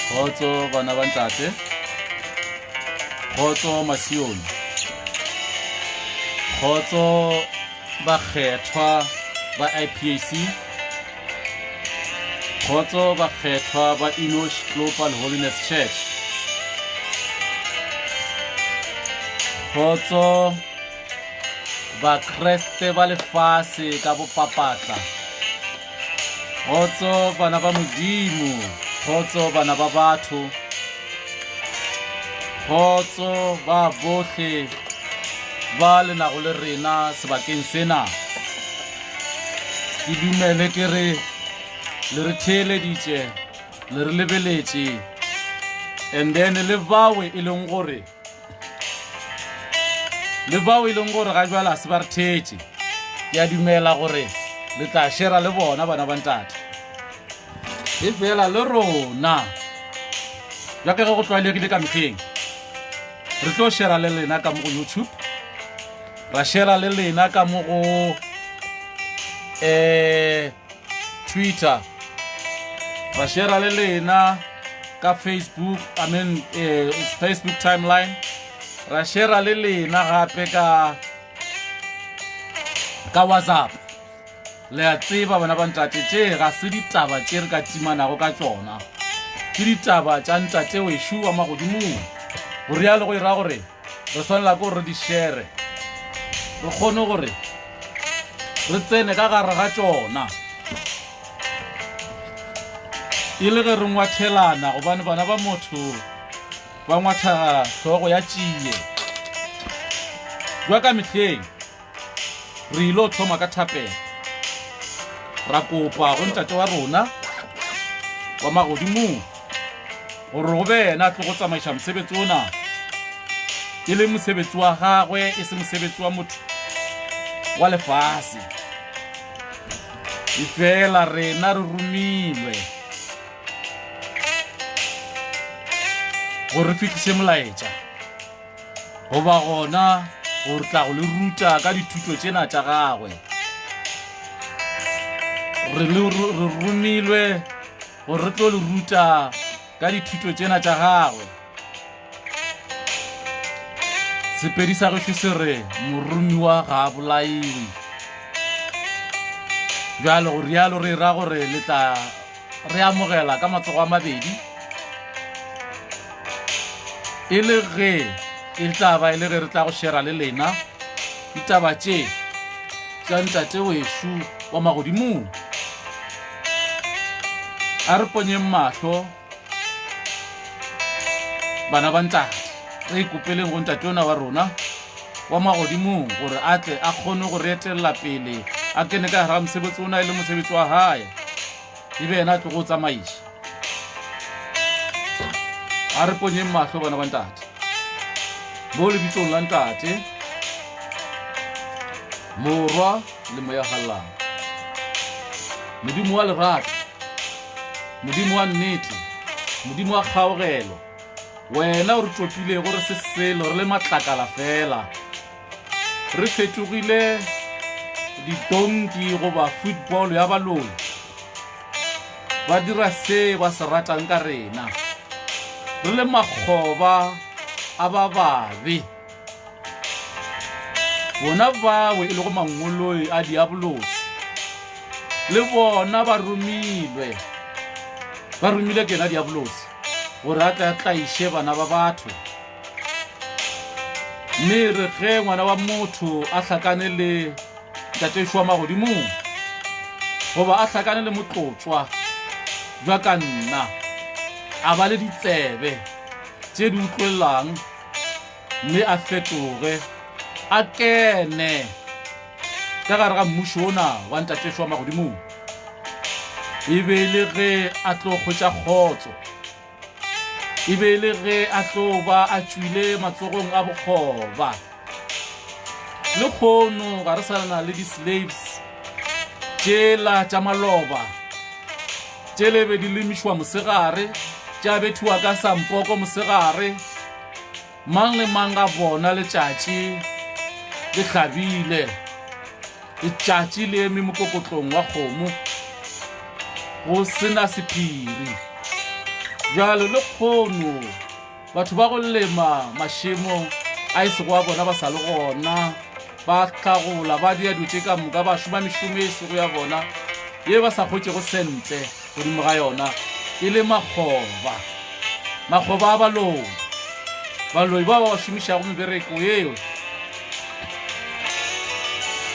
Khotso bana ba ntate, khotso masione, khotso ba kgethwa ba IPAC, khotso ba kgethwa ba Enosh Global Holiness Church, khotso ba Kreste ba lefase ka bopapatla, khotso bana ba Modimo, khotso bana ba batho, khotso ba bohle ba lenago le rena sebakeng sena. Ke dumele ke re le re theeleditše, le re lebeletše, and then le bawe e leng gore ga jwale se ba re thetše. Ke a dumela gore le tla shera le bona bana ba ntate, e fela le rona jaaka ge go tlwaelegile ka metlheng re tlo shera le lena ka mo go YouTube, ra shera le lena ka mo go Twitter, ra shera le lena ka Facebook, Facebook timeline, ra shera le lena gape ka WhatsApp. Le a tseba bana ba ntate tše ga se ditaba tše re ka timanago ka tšona, ke ditaba tša ntate wešo wa magodimong. Go rialo go ira gore re swanela ke gore re di shere, re kgone gore re tsene ka gare ga tšona, e le ge re ngwathelana gobane bana ba motho ba ngwatha hlogo ya tšie. Jwa ka mehleng re ilo thoma ka thapela, ra kopa go ntate wa rona wa magodimong gore go bena tlo go tsamaiša mosebetsi ona, e le mosebetsi wa gagwe, e se mosebetsi wa motho wa lefase. E fela rena re romilwe gore re fitiše molaetša, goba gona gore tla go le ruta ka dithuto tšena tša gagwe. Re romilwe gore re tlo le ruta ka dithuto tšena tša gagwe. Sepedi sa gešo se re moromiwa ga a bolaiwe. Bjalo go rialo re ra gore le tla re amogela ka matsogo a mabedi, e le ge e tla ba e le ge re tla go shera le lena ditaba tše tša ntate wešo wa magodimong. A re ponyeng mahlo bana ba ntate, re ikopeleng go ntate ona wa rona wa magodimong gore a tle a kgone go re etelela pele, a kene ka gara mosebetsi ona e le mosebetsi wa hae, e be ena a tle go tsamaiša. A re ponyeng mahlo bana ba ntate mo lebitsong la ntate, morwa le moya hallang, modimo wa lerato, modimo wa nnete, modimo wa kgaogelo, wena o re topile gore se selo re le matlakala fela, re fetogile didonki goba football ya baloi, ba dira se ba se ratang ka rena, re le makgoba a ba babe, bona bawe e le go mangoloi a diabolosi, le bona ba romilwe ke na diabolosi gore a tla tlaiše bana ba batho. Mme re ge ngwana wa motho a hlakane le ntate wešo wa magodimong, goba a hlakane le motlotswa jwa ka nna, a ba le ditsebe tše di utlwellang, mme a fetoge a kene ka gare ga mmušo ona wa ntate wešo wa magodimong, e be le ge a tlo kgwetša kgotso, e be le ge a tlo ba a tšwile matsogong a bokgoba. Le kgono ga re salana le di-slaves tšela tša maloba tše le be di lemišwa mosegare, tša bethiwa ka sampoko mosegare, mang le mang ga bona letšatši le hlabile, letšatši le eme mokokotlong wa kgomo, go sena sephiri. jalo le kgono batho ba go lema mašemo a e sego a bona ba sa le gona ba hlagola ba dia dutse ka moka ba šoma mešomo e sego ya bona ye ba sa kgotšego sentle godimo ga yona e le makgoba a baloi ba ba šomišago mebereko eo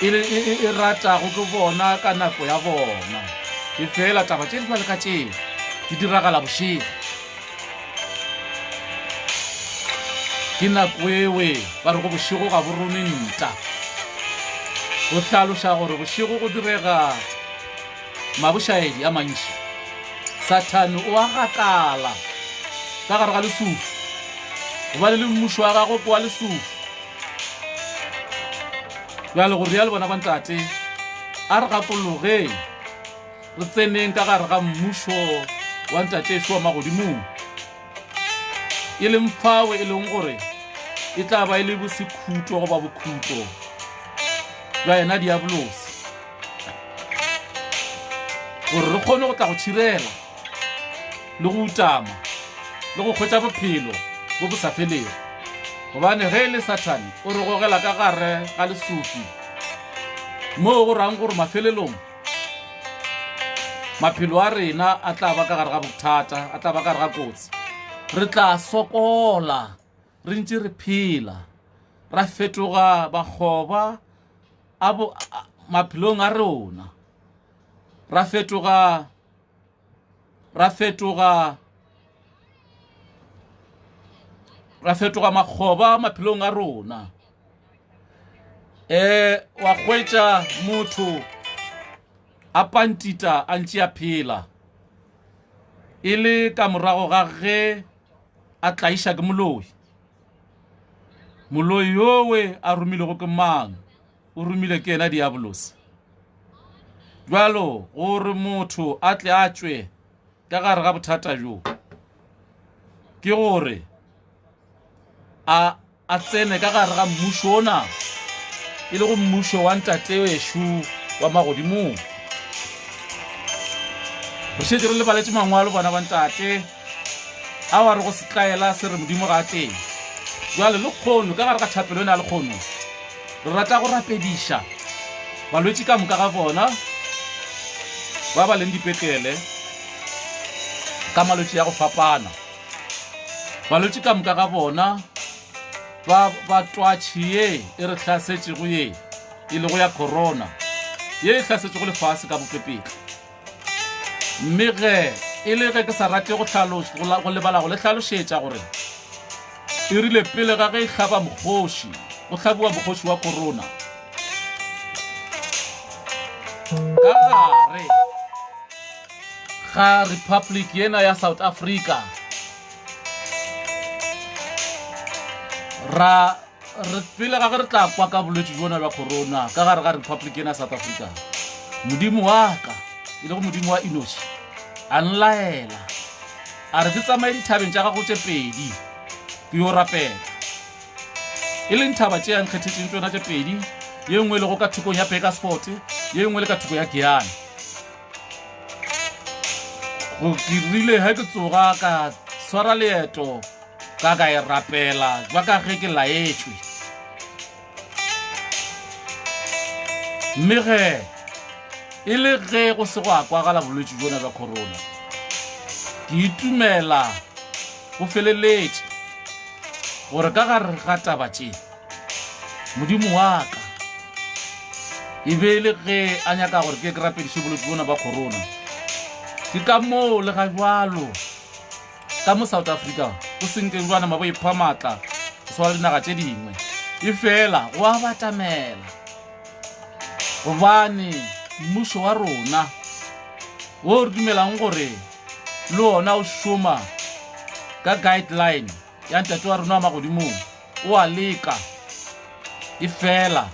e ratago ke bona ka nako ya bona e fela taba tše di ba le ka tšeo di diragala bošego ke nako ewe ba re go bošego ga bo rone nta go hlaloša gore bošego go direga mabošaedi a mantši Satan o a gakala ka gare ga lesufu gobane le mmušo wa gago ke wa lesufu bjale gore ya le bona bantate a re gakologe re tseneng ka gare ga mmušo wa ntateešo wa magodimong e leng phawe e leng gore e tla ba e le bosekhuto goba bokhuto bja yena diabolosi gore re kgone go tla go tšhirela le go utama le go kgwetša bophelo bo bo sa felego gobane ge e le Satan o re gogela ka gare ga lesufi moo go rang gore mafelelong maphelo a rena a tla ba ka gare ga bothata a tla ba ka gare ga kotsi re tla sokola re ntse re phela ra fetoga bakgoba a maphelong a rona ra fetoga makgoba maphelong a rona wa kgwetša motho a pantita a ntše a phela e le ka morago ga ge a tlaiša ke moloi yowe a romilego ke mang o romile ke ena diabolosi jwalo gore motho a tle a tšwe ka gare ga bothata jo ke gore a tsene ka gare ga mmušo ona e le go mmušo wa ntateešo wa magodimong re šetse re le baletše mangwalo bona ba ntate a wa re go setlaela se re modimo ga teng jwale le kgono ka gare ga thapelo ena le kgono re rata go rapediša balwetše ka moka ga bona ba ba leng dipetlele ka malwetše ya go fapana balwetše ka moka ga bona ba twatši ye e re hlasetšego ye e le go ya corona ye e hlasetšego lefase ka bopepetla mme ge e le ge ke sa rate go lebala go le hlalošetša gore e rile pele ga ge e hlaba mokgoši go hlabiwa mokgoši wa corona ka gare ga republic yena ya South Africa re pele ga ge re tla kwa ka bolwetši bona bja corona ka gare ga republic yena ya South Africa modimo wa ka e le go modimo wa inoši a nlaela a re ke tsamaye dithabeng tša gago tše pedi ke yo rapela e leng thaba tše yang kgethetšeng tsona tše pedi ye nngwe le go ka thukong ya Pegasport ye nngwe le ka thuko ya Giyani go dirile ge ke tsoga ka swara leeto ka e rapela ba ka ge ke laetšwe mme ge e le ge go se go akwagala bolwetši bona bja corona ke itumela go feleletše gore ka gare ga taba tše modimo wa ka e be le ge a nyaka gore ke rapediše bolwetši bona ba corona ke ka moo le ga jwalo ka mo South Africa go senke jwana mabo ipha maatla go swala dinaga tše dingwe e fela go a batamela gobane mmušo wa rona wo re dumelang gore le ona o šoma ka guideline ya ntate wa rona wa magodimong o a leka e fela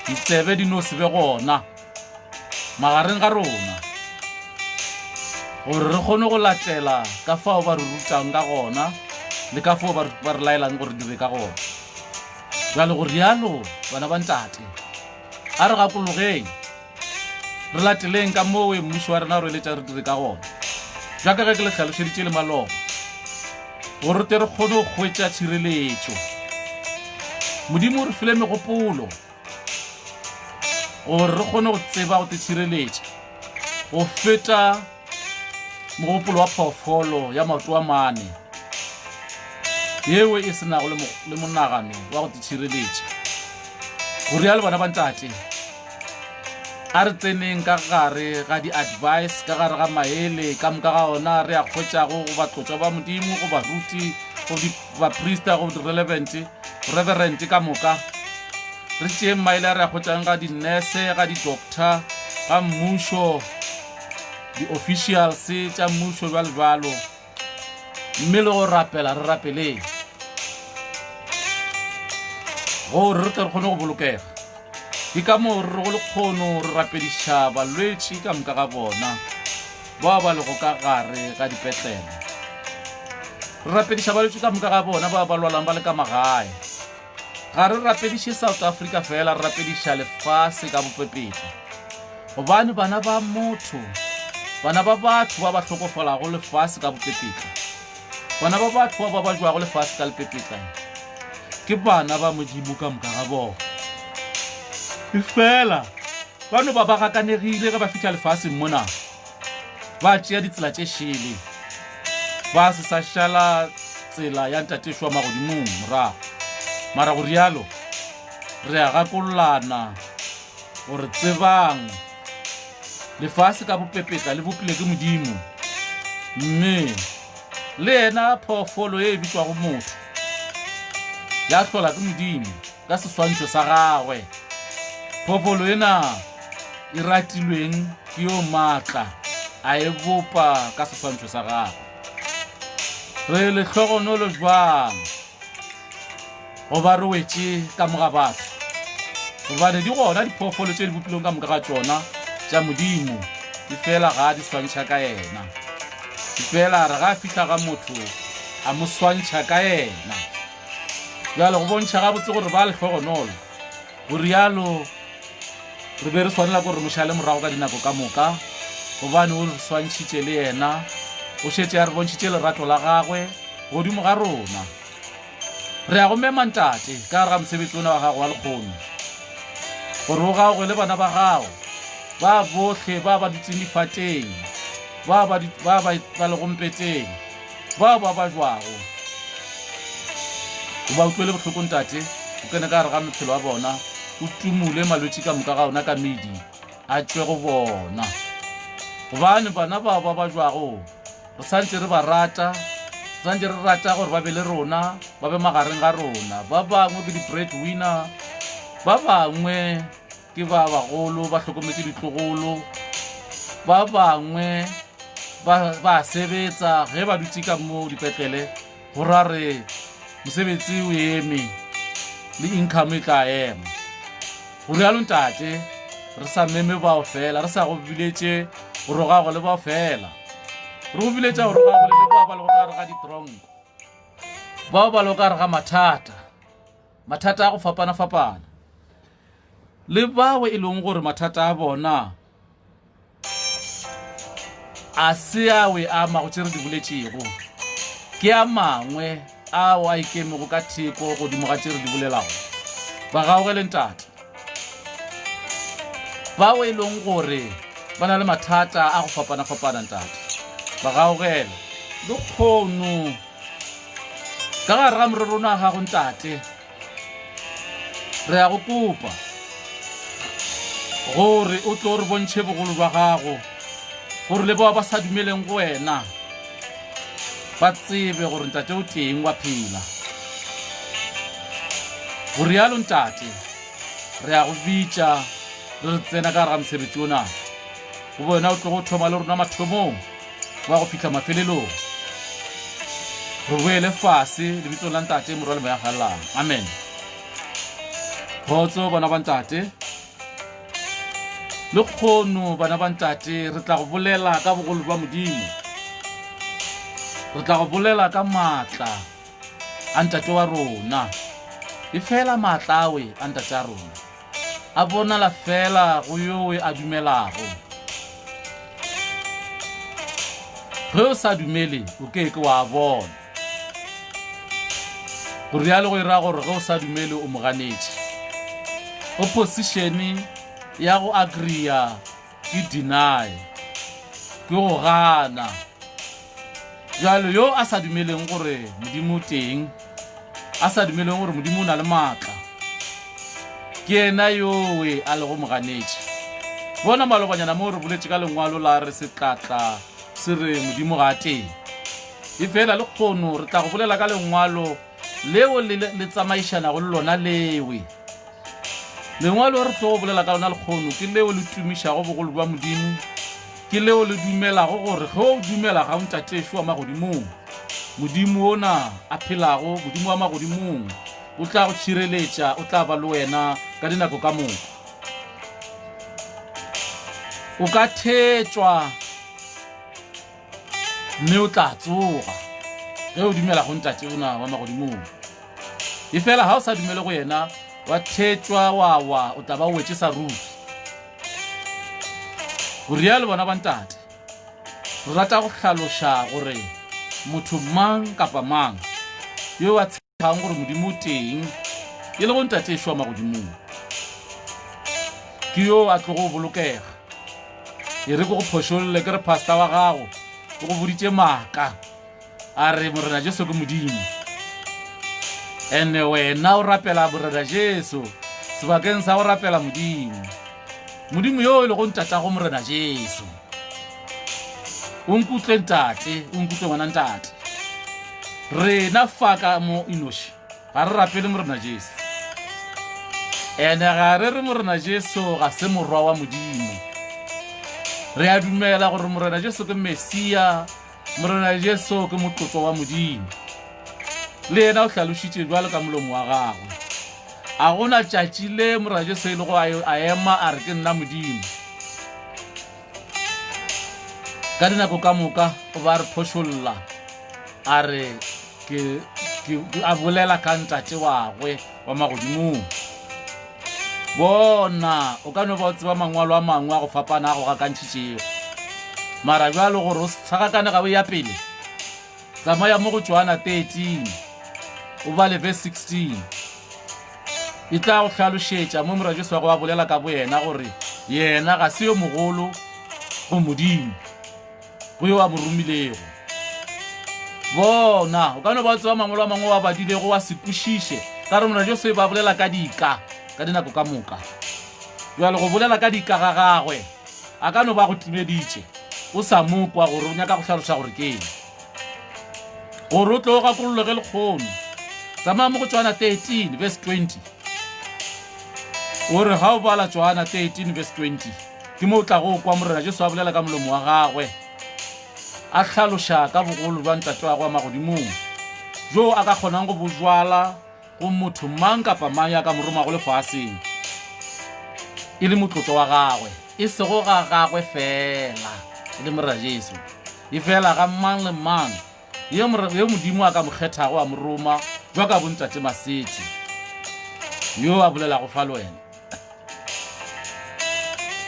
ditsebe di no se be gona magareng ga rona gore re kgone go latela ka fao ba re rutang ka gona le ka fao ba re laelang gore dire ka gona jwale gore rialo bana ba ntate a re gakologeng re lateleng ka moo mmušo wa rena o re eletša re dire ka gona jaka ge ke le tlhalošeditše le maloba gore te re kgone go hwetša tšhireletšo. Modimo o re file megopolo gore re kgone go tseba go te tšhireletša go feta mogopolo wa phoofolo ya maoto a mane yeo e senago le monagano wa go te tšhireletša. Go rialo bana ba ntate, a re tseneng ka gare ga di-advice, ka gare ga maele ka moka ga ona re a kgwetšago go batlotswa ba modimo, go baruti, go baprista, go reverent ka moka. Re tšee maele a re a kgwetšang ga di-nurse, ga di-doctor, ga mmušo, di-officials tša mmušo bjalo, mme le go rapela re rapeleng gore re tle re kgone go bolokega. Ke ka moo re go le kgono re rapediša balwetši ka moka ga bona ba ba lego ka gare ga dipetlele. Re rapediša balwetši ka moka ga bona ba ba lwalang ba le ka magae. Ga re rapediše South Africa fela, re rapediša lefase ka bopepetla, gobane bana ba motho, bana ba batho ba ba hlokofalago lefase ka bopepetla, bana ba batho ba ba jwago lefase ka lepepetla ke bana ba Modimo ka moka ga bona. Fela bano ba gakanegile ge ba fitlha lefaseng mona, ba tšea ditsela tše šele, ba se sa šala tsela ya ntatešwa magodimong morago. Mara go rialo re a gakololana gore tsebang lefase ka bopepetla le bopile ke Modimo, mme le yena phoofolo e bitswago motho ya hlola ke Modimo ka seswantšho sa gagwe. Phoofolo ena e ratilweng ke yo maatla a e bopa ka seswantšho sa gagwe. Re lehlogonolo jwang goba re wetše ka moga batho, gobane di gona diphoofolo tše di bopilong ka moka ga tšona tša Modimo, di fela ga di swantšha ka yena, di fela re ga fihla ga motho a mo swantšha ka yena. Bjalo go bontšha gabotse gore ba lehlogonolo go rialo re be re swanela gore re mošale morago ka dinako ka moka, gobane o re swantšhitše le yena, o šetše ya re bontšhitše lerato la gagwe godimo ga rona. Re a go mema ntate ka gare ga mosebetsi ona wa gago wa lekgono, gore o gago le bana ba gago ba bohle ba ba dutseng difateng, ba le gompeteng, ba jwago, o ba utlwele bohloko ntate, o kene ka gare ga maphelo a bona, o tumule malwetši ka moka ga ona ka medi a tšwe go bona. Gobane bana ba jwago re santse re ba rata, santse re rata gore ba be le rona, ba be magareng ga rona. Ba bangwe ke di-bread winner, ba bangwe ke ba bagolo ba hlokometse ditlogolo, ba bangwe ba sebetsa ge ba dutse ka mo dipetlele go ra re mosebetsi o eme le income e tla ema. Go rialo ntate, re sa meme bao fela, re sa go biletše go rogago le bao fela, re go biletša go rogago le bao ba le go gare ga ditronko, bao ba le go gare ga mathata a go fapana, le bao e leng gore mathata a bona a se awe a mago tše re di boletšego, ke a mangwe ao a ikemego ka theko godimo ga tše re di bolelago. Ba gaogele ntate, bao e leng gore ba na le mathata a go fapana ntate, ba gaogele le kgono ka gare ga morero ona gago ntate. Re a go kopa gore o tlo re bontšhe bogolo ba gago, gore le bao ba sa dumeleng go wena ba tsebe gore ntate o teng wa phela. Go rialo ntate, re a go bitša re tsena ka gare ga mosebetsi ona, go bona o tlo go thoma le rona mathomong wa go fitlha mafelelong. Re boele fase lebitsong la ntate morwa le moya galelang, amen. Kgotso bana ba ntate, le kgono bana ba ntate, re tla go bolela ka bogolo ba Modimo, re tla go bolela ka maatla a ntate wa rona. E fela maatla awe a ntate a rona a bonala fela go yo a dumelago. ge o sa dumele o ke wa bona go rialo go ira gore ge o sa dumele o moganetše opposition ya go agreea ke deny ke go gana jalo yo a sa dumeleng gore modimo teng a sa dumeleng gore modimo o na le maatla ke ena yowe a le go moganetše bona malobanyana mo re boletše ka lengwalo la re se tlatla se re modimo ga teng e fela le kgono re tla go bolela ka lengwalo leo le tsamaišanago le lona lewe lengwalo re tlo go bolela ka lona le kgono ke leo le tumišago bogolo ba modimo ke leo le dumelago gore ge o dumela ga o ntatešo wa magodimong modimo ona a phelago modimo wa magodimong o tla go tšhireletša o tla ba le wena ka dinako ka moka o ka thetšwa mme o tla tsoga ge o dumela go ntate ona wa magodimong e fela ga o sa dumele go yena wa thetšwa wa o tla ba o wetše sa ruri go rialo bona ba ntate re rata go hlaloša gore motho mang kapa mang yo a tshepang gore modimo o teng e le go ntatešo wa magodimong ke yo a tlo go bolokega e re ko go phošolle ke re pastor wa gago o go boditše maaka a re morena Jesu ke modimo ene wena o rapela morena Jesu sebakeng sa go rapela modimo modimo yo e le go ntatago morena Jesu o nkutlwe ntate o nkutlwe ngwana ntate rena faka mo inoši ga re rapele morena Jesu ene ga re re morena Jesu ga se morwa wa modimo re a dumela gore morena Jesu ke Mesia morena Jesu ke motlotlo wa modimo le yena o hlalošitše jwalo ka molomo wa gagwe a gona tšatši le morena Jesu e le go a ema a re ke nna modimo ka dinako ka moka o ba re phošolla a re a bolela ka ntate wagwe wa magodimong bona o ka no ba o tseba mangwalo a mangwe a go fapana a go gakantšhitšego mara bjalo gore o tshagakane ga o ya pele tsamaya mo go Johana 13 o bale verse 16 e tla go hlalošetša mo morena Jesu wa go ba bolela ka boyena gore yena ga se yo mogolo go modimo go yo a mo romilego bona o ka no ba o tseba mangwalo a mangwe wa badilego wa se kwešiše ka re morena Jesu e ba bolela ka dika ka dinako ka moka bjale go bolela ka dika ga gagwe a ka no ba go timeditše o sa mokwa gore o nyaka go hlaloša gore ke eng gore o tlo o gakololege lekgono tsamaya mo go Johana 13 verse 20 o re ga o bala Johana 13 verse 20 ke mo o tla go kwa morena Jesu a bolela ka molomo wa gagwe a hlaloša ka bogolo jwa ntate wa go wa magodimong jo a ka kgonang go bojwala go motho mang kapa mang ya ka moroma go lefaseng e le motlotlo wa gagwe e sego ga gagwe fela e le morena Jesu e fela ga mang le mang ye modimo a ka mo kgethago a moroma jwa ka bontate Masetse yo a bolela go fa le wena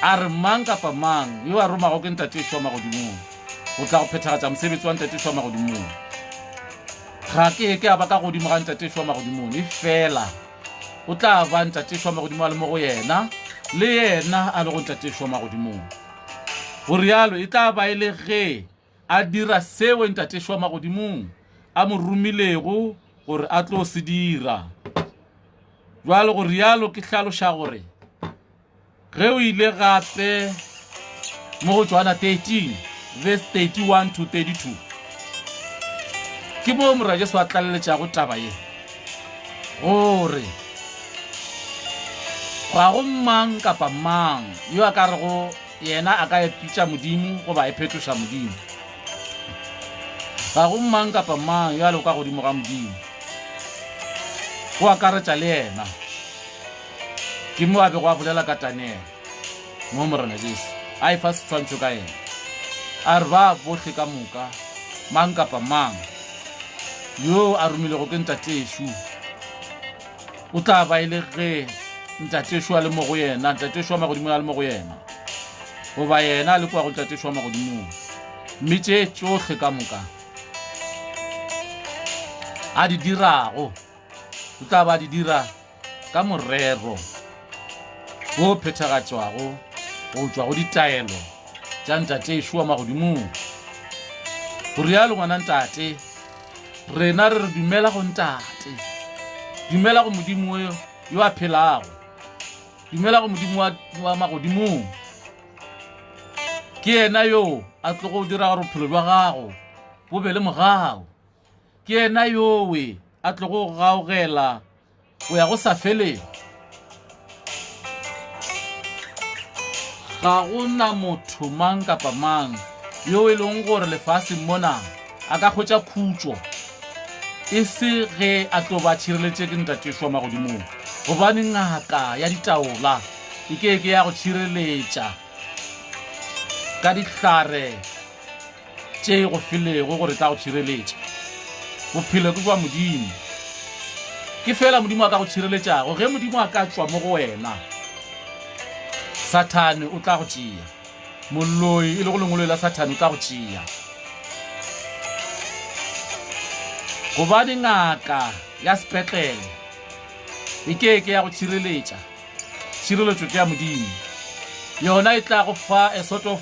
a re mang kapa mang yo a romago ke ntate wa magodimong o tla go phethagatša mosebetsi wa ntate wa magodimong ga ke a ba ka godimo ga ntate wa magodimong e fela o tla ba ntate wa magodimo a le mo go yena le yena a le go ntate wa magodimong go rialo e tla ba e le ge a dira seo ntate wa magodimong a mo romilego gore a tlo se dira jwalo go rialo ke hlaloša gore ge o ile gape mo go Johana 13 verse 31 to 32 ke mo morena Jesu a tlaleletšago taba ye gore ga go mang kapa mang yo a ka rego yena a ka epitša modimo goba e phetoša modimo ga go mang kapa mang yo a le ka godimo ga modimo go akaretša le yena ke mo a bego a bolela ka Daniel mo morena Jesu a e fa setshwantšho ka yena a re ba bohle ka moka mang kapa mang yo a romilego ke ntatešo o tla ba e le ge ntatešo a le mo go yena ntatešo wa magodimo a le mo go yena goba yena a le kwa go ntatešo wa magodimong mme tše tšohle ka moka a di dirago o tla ba di dira ka morero o phethagatšwago go tšwa go ditaelo tša ntate Yeshua magodimong go rialo ngwana ntate rena re dumela go ntate dumela go modimo yo a phelago dumela go modimo wa magodimong ke yena yo a tlo go dira gore bophelo bja gago bo be le mogao ke yena yo we a tlo go gaogela go ya go sa feleng ga go na motho mang kapa mang yo e leng gore lefatsheng mona a ka kgwetša khutšo e se ge a tlo ba tšhireletše ke ntate Yeshua magodimong gobane ngaka ya ditaola e ke ya go tšhireletša ka dihlare tše go filego gore tla go tšhireletša bophelo ke bja modimo ke fela modimo a ka go tšhireletšago ge modimo a ka tšwa mo go wena Sathane o tla go tšea molloi e le go lengwelo la Sathane o tla go tšea gobane ngaka ya sepetlele e ke ya go tšhireletša tšhireletšo ke ya modimo yona e tla go fa a sort of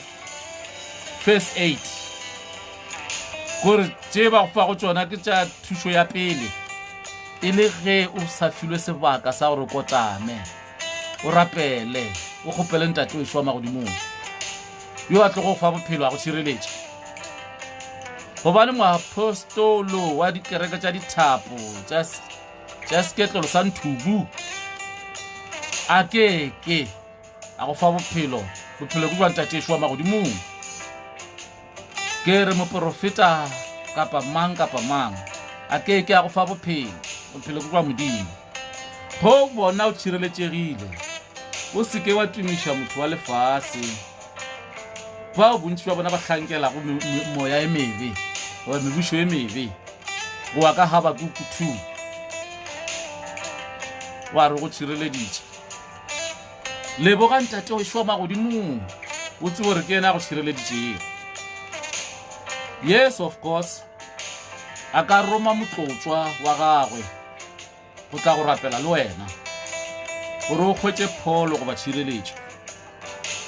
first aid gore tše ba go fa go tšona ke tša thušo ya pele e le ge o sa filwe sebaka sa gore kotame o rapele o kgopele ntate Yeshua magodimong yo a tlo go fa bophelo a go tšhireletša gobane moapostolo wa dikereke tša dithapo tša seketlelo sa Nthubu a ke a go fa bophelo ke bja ntate Yeshua magodimong ke re moprofeta kapa mang a ke a go fa bophelo ke bja modimo go bona o tšhireletšegile o seke wa tumiša motho wa lefase bao bontši ba bona ba hlankelago moya e mebe goba mebušo e mebe go wa ka Habakuku 2 wa re go tšhireleditše leboga ntate Yeshua magodimong o tse gore ke ena go tšhireleditšego yes of course a ka roma motlotswa wa gagwe go tla go rapela le wena gore o kgwetše pholo goba tšhireletšo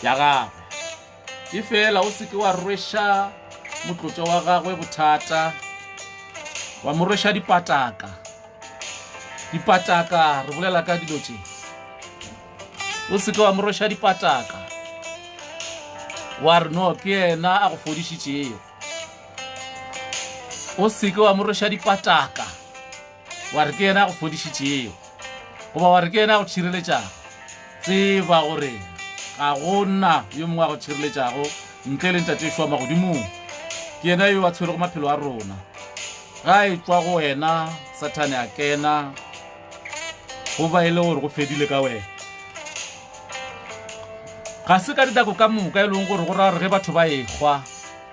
ya gagwe e fela o seke wa rweša motlotswa wa gagwe bothata wa mo rweša dipataka re bolela ka dilo tše o seke wa mo rweša dipataka wa re no ke yena a go fodišitšego o seke wa mo rweša dipataka wa re ke yena a go fodišitšego goba wa re ke yena a go tšhireletšago tseba gore ga gona yo mongwe a go tšhireletšago ntle le ntate Yeshua magodimong ke yena yo a tshwerego maphelo a rona ga e tswa go wena Sathane a kena goba e le gore go fedile ka wena ga se ka dinako ka moka e leng gore go ra gore ge batho ba ekgwa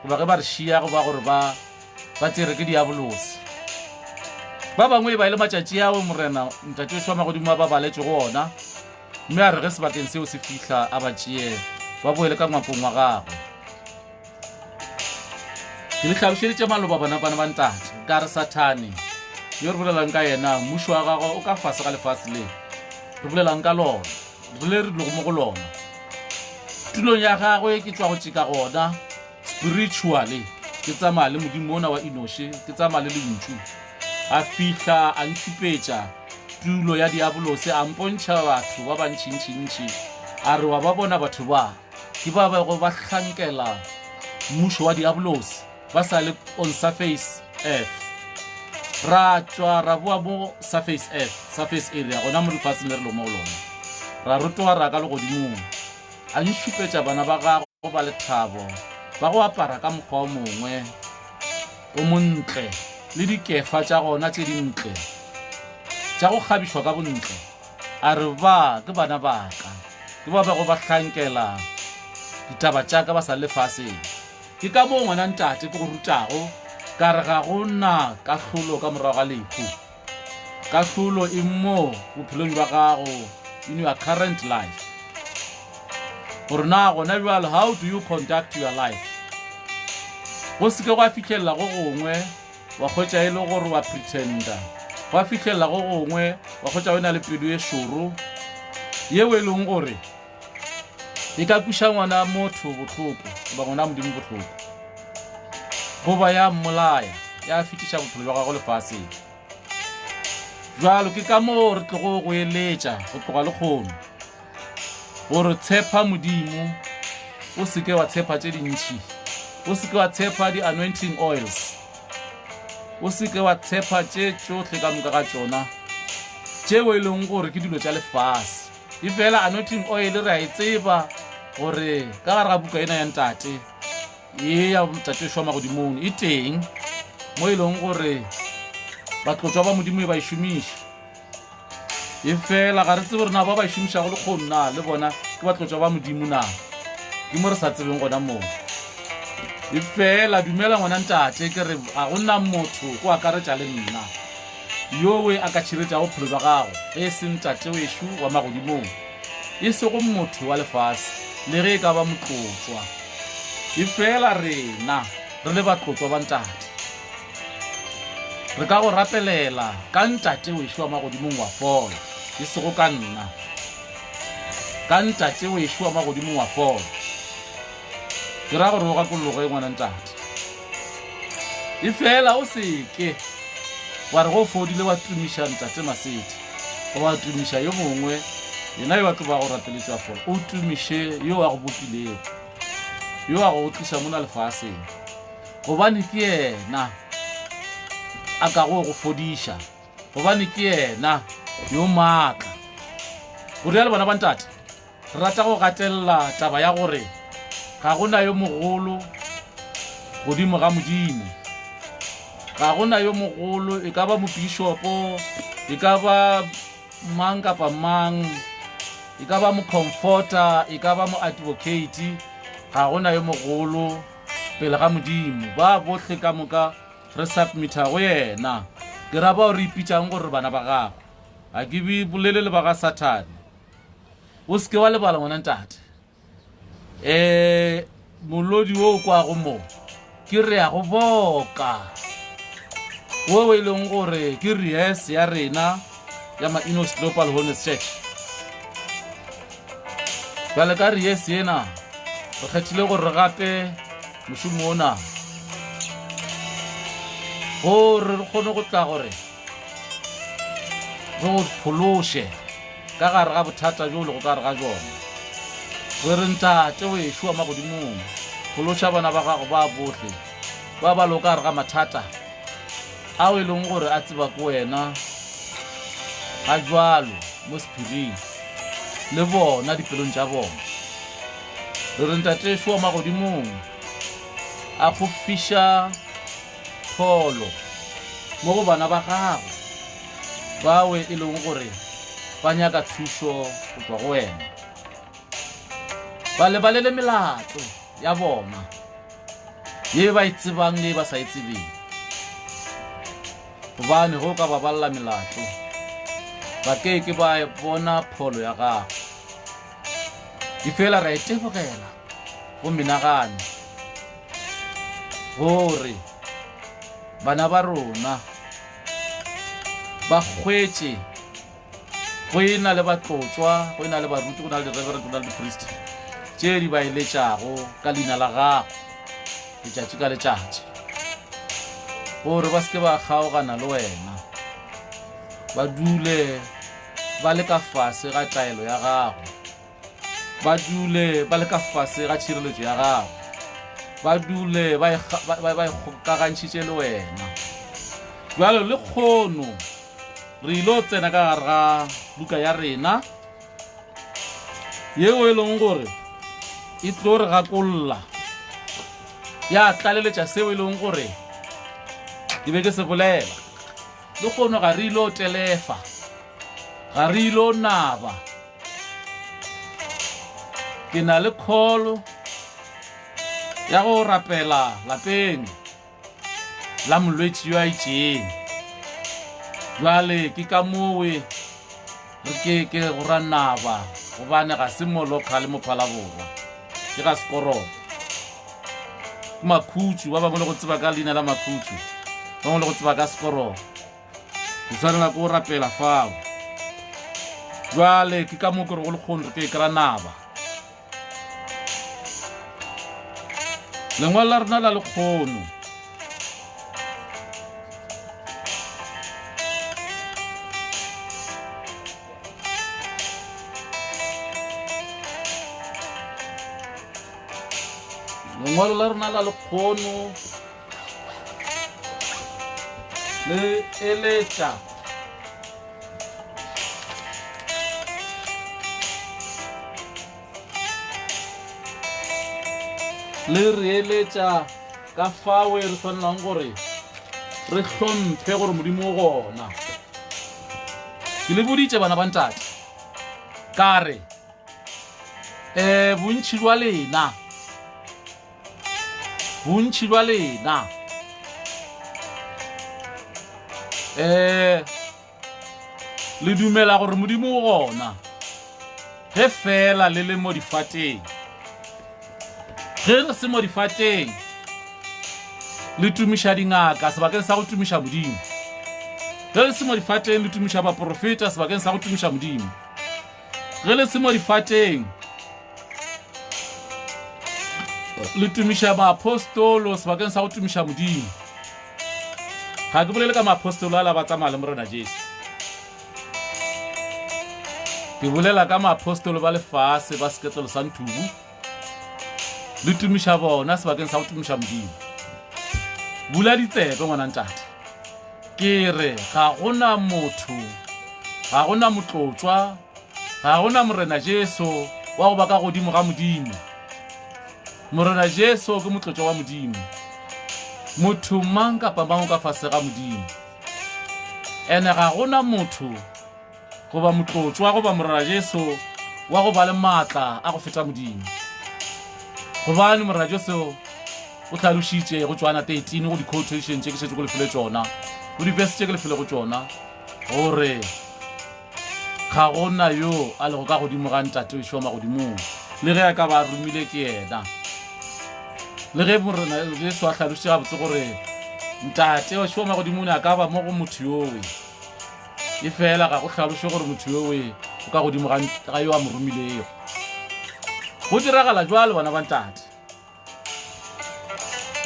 goba ge ba re šia goba gore ba tsere ke diabolosi ba bangwe ba ile matšatši ao morena ntate Yeshua magodimo ba baletše go ona mme a re ge sebakeng seo se fihla a ba tšee ba boele ka ngwapong wa gagwe ke le tlhalošeditše maloba bana ba ntate ka re Sathane yo re bolelang ka yena mmušo wa gagwe o ka fase ga lefase le re bolelang ka lona re le re dilo mo go lona tulong ya gagwe ke tswa go tšeka gona spiritually ke tsamaya le modimo ona wa Enoshi ke tsamaya le lentšu a fihla a ntšhupetša tulo ya diabolosi a mpontšha batho ba bantšintšintši a re wa ba bona batho ba ke ba bego ba hlankela mmušo wa diabolosi ba sa le on surface earth ra tšwa ra boa mo surface area gona mo lefatsheng le re lo mo go lona ra rotoga ra ka le godimong a ntšhupetša bana ba gago ba lethabo ba go apara ka mokgwa o mongwe o montle le dikefa tša gona tše dintle tša go kgabišwa ka bontle a re ba ke bana baka ke ba bego ba hlankela ditaba tša ka ba sa lefaseng ke ka moo ngwana ntate ke go rutago ka re ga go na kahlolo ka morago ga lehu kahlolo e mo bophelong ba gago in your current life gore na gona bjale how do you conduct your life go se ke go a fitlhelela go gongwe wa kgwetša e le gore wa pretenda go a fitlhelela go gongwe wa kgwetša o na le pelo e šoro yeo e leng gore e ka kwiša ngwana motho bohloko goba ngwana modimo bohloko goba ya mmolaya ya fetiša bophelo jwa gago lefaseng jalo ke ka moo re tlogo go eletša go tloga lekgono gore tshepa modimo o se ke wa tshepa tše dintšhi o se ke wa tshepa di-anointing oils o se ke wa tshepa tše tšohle ka moka ga tšona tšeo e leng gore ke dilo tša lefase e fela anointing oil re a e tseba gore ka gare ga buka ena ya ntate ye ya ntate šwa magodimong e teng mo e leng gore batlotswa ba modimo e ba e šomiša e fela ga re tsebe gore na ba ba e šomišago le kgono na le bona ke batlotswa ba modimo na ke mo re sa tsebeng gona moo e fela dumela ngwana ntate ke re ga go nna motho ko akaretša le nna yo we a ka tšhiretšago bophelo ba gago ge e seng tate wešo wa magodimong e sego motho wa lefase le ge e ka ba motlotswa e fela rena re le batlotswa ba ntate re ka go rapelela ka ntate wešo wa magodimong wa fola e sego ka nna ka ntate wešo wa magodimong wa fola ke ra gore o gakologe ngwana ntate e fela o seke wa re go fodile wa tumiša ntate Masedi wa tumiša yo mongwe yena yo a tlo ba go rateletšwa fola o tumiše yo a go bopilego yo a go tliša mona lefaseng gobane ke yena a ka go fodiša gobane ke yena yo maaka go rialo bana ba ntate re rata go gatelela taba ya gore ga gona yo mogolo godimo ga modimo ga gona yo mogolo e ka ba mobishopo e ka ba mang kapa mang e ka ba mo-comforter e ka ba mo-advocate ga gona yo mogolo pele ga modimo ba bohle ka moka re submita go yena ke ra ba o re ipitšang gore bana ba gago ga ke bolele le ba ga Satane o seke wa lebala ngwana ntate molodi wo o kwago mo ke re ya go boka wo e leng gore ke ries ya rena ya ma-Enos Global Holiness Church bjale ka ries ena re kgethile gore re gape mošomo ona gore re kgone go tla gore re go phološe ka gare ga bothata jo le go ka re ga jona re re ntate wešo wa magodimong phološa bana ba gago ba bohle ba ba lo ka re ga mathata ao e leng gore a tseba ko wena ga jwalo mo sephiring le bona dipelong tša bona re re ntate wešo wa magodimong a go fiša pholo mo go bana ba gago bawe e leng gore ba nyaka thušo go tswa go wena ba lebalele melato ya bona ye ba e tsebang le ba sa e tsebeng gobane go ka ba balla melato ba ke ba bona pholo ya gago di fela ra e tebogela go menagane gore bana ba rona ba kgwetše go ena le batlotswa go ena le baruti go na le di-reverend go na le di-priest tše di ba eletšago ka leina la gago letšatši ka letšatši gore ba seke ba kgaogana le wena ba dule ba le ka fase ga taelo ya gago ba dule ba le ka fase ga tšhireletšo ya gago ba dule ba ikgokagantšhitše le wena jalo le kgono re ilo tsena ka gare ga buka ya rena yeo e leng gore e tlo re gakolola ya tlaleletša seo e leng gore ke be ke se bolela le kgono ga re ilo telefa ga re ilo naba ke na le kgolo ya go rapela lapeng la molwetši yo a itšeng jwale ke ka mowe re ke go ra naba gobane ga se mo local mo Phalaborwa ke ga Sekoropo makhutsu ba bangwe le go tseba ka leina la makhutsu ba bangwe le go tseba ka sekoro o tshwanela ko o rapela fao jwale ke ka moo ke re go le kgone re ke kry-a naba lengwalo la rena la lekgono lengwalo la rena la lekgono le eletša le re eletša ka fao re tshwanelang gore re hlomphe gore modimo o gona ke le boditše bana ba ntate ka re bontši jwa lena le dumela gore modimo o gona ge fela le le mo difateng ge re se mo difateng le tumiša dingaka sebakeng sa go tumiša modimo ge le se mo difateng le tumiša baprofeta sebakeng sa go tumiša modimo ge le se mo difateng le tumiša baapostolo sebakeng sa go tumiša modimo ga ke bolele ka maapostolo a la ba tsamaya le morena Jesu ke bolela ka maapostolo ba lefase ba seketelo sa nthubu le tumiša bona sebakeng sa go tumiša modimo bula ditsebe ngwana ntate ke re ga gona motho ga gona motlotswa ga gona morena Jesu wa go ba ka godimo ga modimo morena Jesu ke motlotswa wa modimo motho mang kapa mang ka fase ga modimo ene ga gona motho goba motlotswa goba morena Jesu wa go ba le maatla a go feta modimo gobane morena Jesu o tlhalošitše go tšwana 13 go di-quotation tše ke šetse go lefele tšona go di-verse tše ke lefele go tšona gore ga gona yo a lego ka godimo ga ntate o šoma godimong le ge a ka ba romile ke yena le ge morena Jesu a tlhalošitše gabotse gore ntate o šoma godimong a ka ba mo go motho yowe e fela ga go tlhaloše gore motho yowe o ka godimo ga yo a mo romilego go diragala jwale bana ba ntate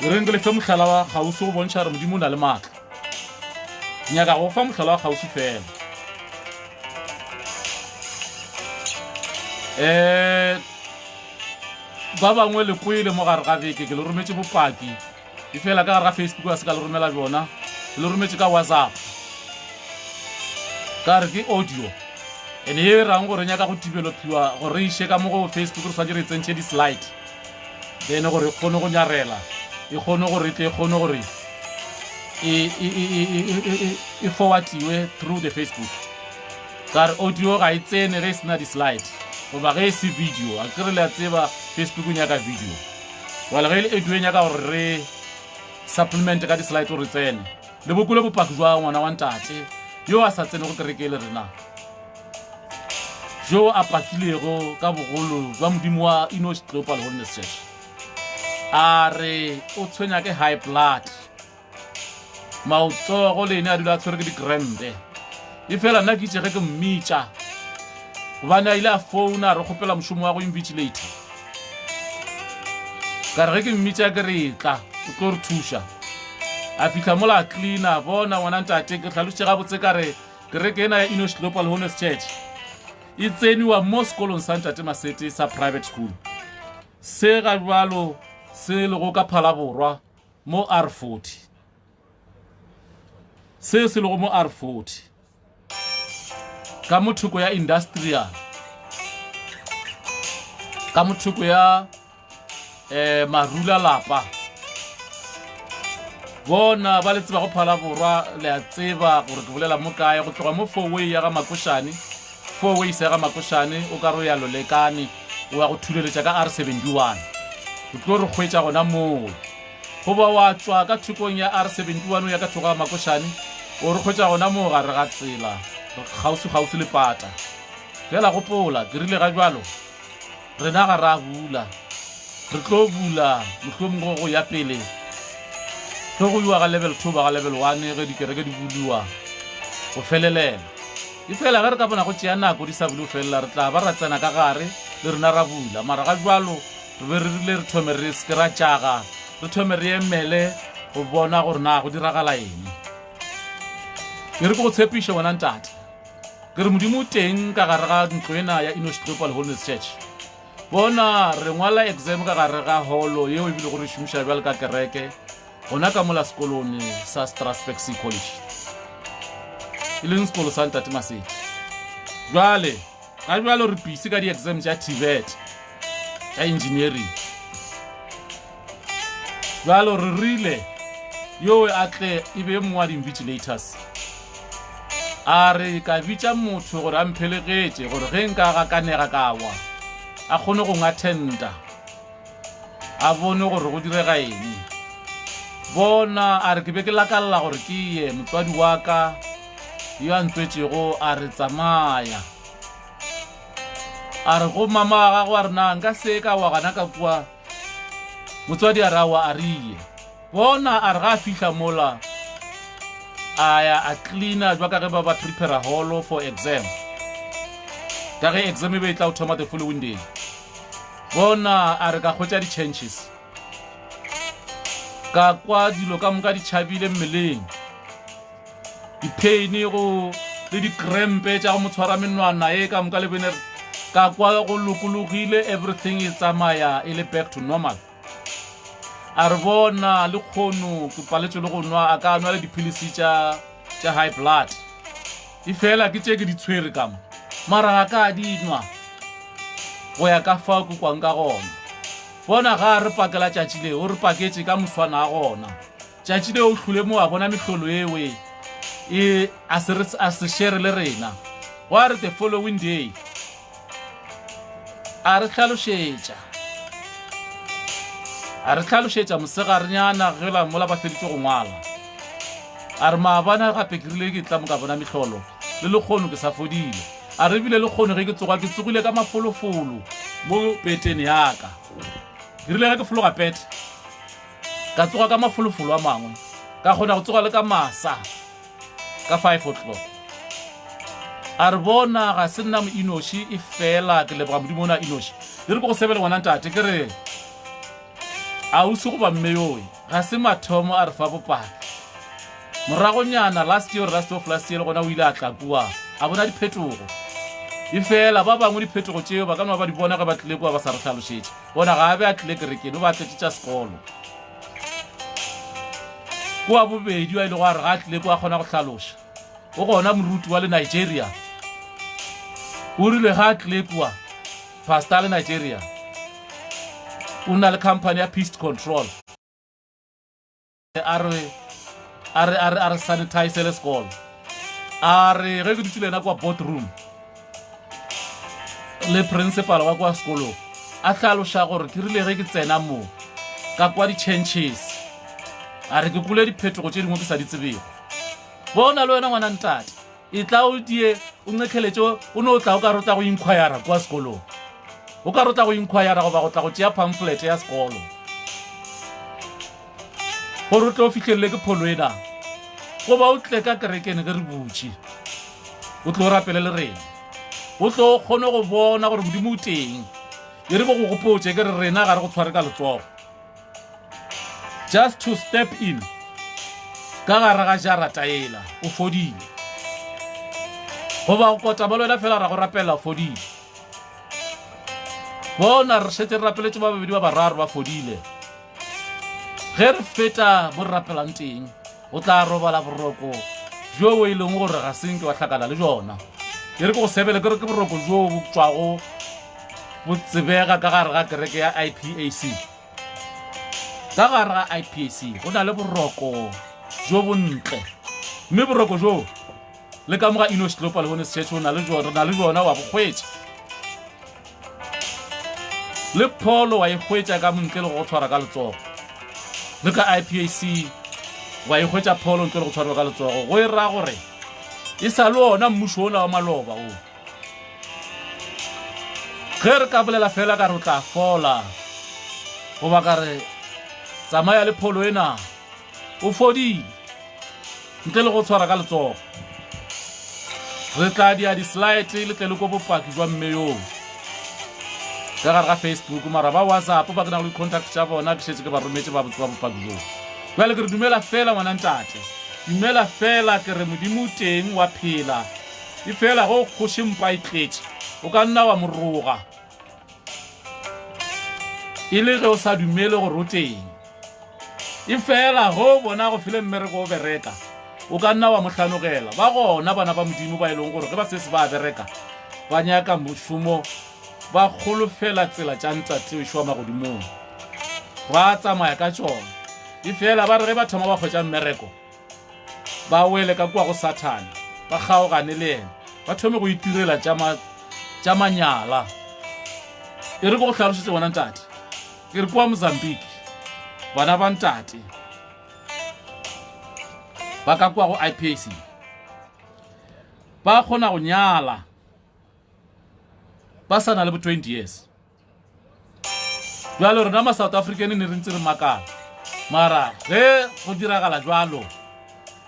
e reng ke lefe mohlala wa kgausi go bontšha gore modimo o na le maatla nyaka go fa mohlala wa kgausi fela ba bangwe le kwele mo gare ga beke ke le rometše bopaki e fela ka gare ga Facebook a se ka le romela bjona ke le rometše ka WhatsApp ka re ke audio ene ye rang gore nyaka go tibelophiwa gore re iše ka mo go Facebook re swantse re tsentšhe di-slide then gore e kgone go nyarela e kgone gore e kgone gore e forwardiwe through the Facebook ka re audio ga e tsene ge e sena di-slide goba ge e se video a kere le a tseba Facebook o nyaka video wala ge e le audio e nyaka gore re supplement ka di-slide gore tsene le bokule bopaki jwa ngwana wa ntate yo a sa tsene go kereke le rena jo a pakilego ka bogolo jwa modimo wa Enoch Global Holiness Church a re o tshwenya ke high blood maotsogo le ene a dula a tshwere ke di-grande e fela nna ke itsege ke mmitša gobane a ile a founa re kgopela mošomo wa go invigilate ka re ge ke mmitša ke re tla o tlo re thuša a fitlha mola cleaner bona ngwana ntate ke tlhalositše gabotse ka re kereke ena ya Enoch Global Holiness Church e tseniwa mo sekolong sa ntate Masete sa private school se ga jwalo se lego ka Phalaborwa mo R40 se lego mo R40 ka mothoko ya industrial ka mothoko ya Marula Lapa bona ba le tseba go Phalaborwa le a tseba gore ke bolela mo kae go tloga mo fourway ya ga Makoshane fourway se ga Makoshane o ka ro ya Lolekane o ya go thuleletša ka R71 o tlo re kgwetša gona moo goba wa tswa ka thukong ya R71 o ya ka thoko ga Makoshane o re kgwetša gona moo gare ga tsela gausi le pata fela gopola ke rile ga jwalo rena ga ra bula re tlo bula mohlomong go ya pele go go iwa ga level 2 ba ga level 1 ge dikereke di buliwa go felelela e fela ge re ka bona go tšea nako di sa bule go felela re tla ba ra tsena ka gare le rena ra bula mara ga jwalo re be re rile re thome re se ra tšaga re thome re emele go bona gore na go diragala eng ke re go tshepiša wena ntate ke re modimo teng ka gare ga ntlo ena ya Enosh Global Holiness Church bona re ngwala exam ka gare ga holo yeo e bile gore šomiša bjale ka kereke gona ka mola sekolong sa Strasbourg College e leng sekolo sa ntate Masedi jwale ga jwale re busy ka di-exam tša TVET tša engineering jwale re rile yo a tle e be mongwe wa di-invigilators a re ka bitša motho gore a mphelegetše gore ge nka ga kanega ka wa a kgone go ngathenta a bone gore go direga eng bona a re ke be ke lakalela gore ke ye motswadi wa ka yo a ntswetšego a re tsamaya a re go mama wa gago a re na nka se ka wa gana ka kua motswadi a rawa a riye bona a re ga a fihla mola a ya a cleaner jwa ka ge ba ba prepare holo for exam ka ge exam e be e tla o thoma the following day bona a re ka khwetša di-changes ka kwa dilo ka moka di tšhabile mmeleng di-pain go le di-crampe tša go mo tshwara menwana e ka moka le bene ka kwa go lokologile everything e tsamaya e le back to normal a re bona le kgono ke paletšwe le go nwa a ka nwa le dipilisi tša high blood e fela ke tše ke di tshwere kamo mara ga ka di nwa go ya ka fao ke kwang ka gona bona ga re pakela tšatši leo o re paketše ka moswana a gona tšatši leo o hlole mo a bona mehlolo ewe a se shere le rena go a re the following day a re tlhalošetša mosegarenyana gela mola ba feditše go ngwala a re maabana gape ke rile ke tla mo ka bona mehlolo le lekgono ke sa fodile a re bile lekgono ge ke tsoga ke tsogile ka mafolofolo mo peteng yaka ke rile ge ke fologa pete ka tsoga ka mafolofolo a mangwe ka kgona go tsoga le ka masa ka 5 o'clock a re bona ga se nna mo Enoshi e fela ke leboga modimo ona Enoshi le re ko go sebele ngwana ntate ke re a o se go ba mme yoe ga se mathomo a re fa bopaki moragonyana last year le gona o ile a tla kua a bona diphetogo e fela ba bangwe diphetogo tšeo ba ka nwa ba di bona ge ba tlile kua ba sa re tlhalošetše bona ga a be a tlile kerekene o ba tletše tša sekolo kua bobedi wa ile go a re ga a tlile kua a kgona go tlhaloša o gona moruti wa le Nigeria o rile ga a tlile kua pastor le Nigeria o na le company ya pest control a re sanitize le sekolo a re ge ke dutile na kwa boardroom le principal wa kwa sekolo a tlhaloša gore ke rile ge ke tsena mo ka kwa di-changes a re ke kule diphetogo tše dingwe ke sa di tsebego bona le wena ngwana ntate e tla o die o nkgeletše o ne o tla o ka rota go inquire kwa sekolong o ka rota go inquire goba go tla go tšea pamphlet ya sekolo gore o tle o fihlelele ke pholo ena goba o tle ka kerekene ge re butše o tle o rapele le rena o tle o kgone go bona gore modimo o teng e re bo go gopotše ke re rena ga re go tshware ka letsogo just to step in ka gare ga jarata ela o fodile goba go kota ba lwela fela ra go rapela o fodile bona re šetse re rapeletše ba babedi ba bararo ba fodile ge re feta mo re rapelang teng o tla robala boroko jo o e leng gore ga senke wa tlhakana le jona ke re ke go sebele ke re ke boroko jo bo tšwago bo tsebega ka gare ga kereke ya IPAC ka gare ga IPAC go na le boroko jo bontle mme boroko jo le ka moga Enosh Global Holiness Church o na le jona wa bokgwetša le Paul wa ikgwetša ka montle le go tshwara ka letsogo le ka IPAC wa ikgwetša Paul ntle le go tshwara ka letsogo go e ra gore e sa le ona mmušo ola wa maloba o ge re ka bolela fela ka re o tla fola go ba ka re tsamaya le pholo ena o fodile ntle le go tshwara ka letsogo re tla dia di-slide le tle le ko bopaki jwa mme yoo ka gare ga Facebook mara ba WhatsApp ba ke na go di-contact tša bona ke šetse ke ba rometse ba botse ba bopaki joo jale ke re dumela fela ngwana ntate dumela fela ke re modimo teng wa phela e fela go kgoši mpa e tletse o ka nna wa moroga e le ge o sa dumele gore o teng e fela go bona go file mmereko o bereka o ka nna wa mohlanogela ba gona bana ba modimo ba e leng gore ge ba se ba bereka ba nyaka mošomo ba kgolofela tsela tša ntate o šwa magodimong ba tsamaya ka tšona e fela ba re ge ba thoma ba kgwetša mmereko ba wele ka kua go Sathane ba kgaogane le ena ba thome go itirela tša manyala e re go hlalošitse bona ntate ke re kwa Mozambique bana ba ntate ba ka kwa go IPAC ba kgona go nyala ba sa na le bo 20 years jalo rena ma South African ne re ntse re makala mara ge go diragala jalo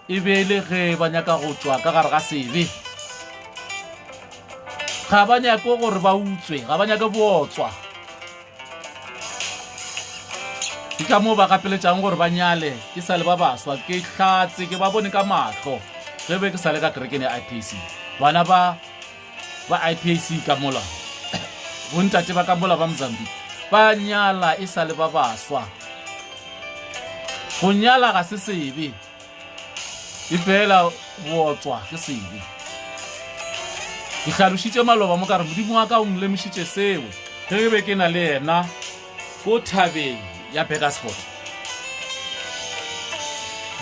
e be le ge ba nyaka go tswa ka gare ga sebe ga ba nyaka gore ba utswe ga ba nyaka botswa ke ka mo ba gapeletšang gore ba nyale ke sa le ba baswa ke hlatse ke ba bone ka mahlo ge be ke sa le ka kerekeng ya IPAC bana ba IPAC ka mola bontate ba ka mola ba Mozambique ba nyala e sa le ba baswa go nyala ga se sebe e fela botswa ke sebe ke hlalošitše maloba mo ka re modimo wa ka o nlemišitše seo ge be ke na le ena ko thabeng ya Bakersford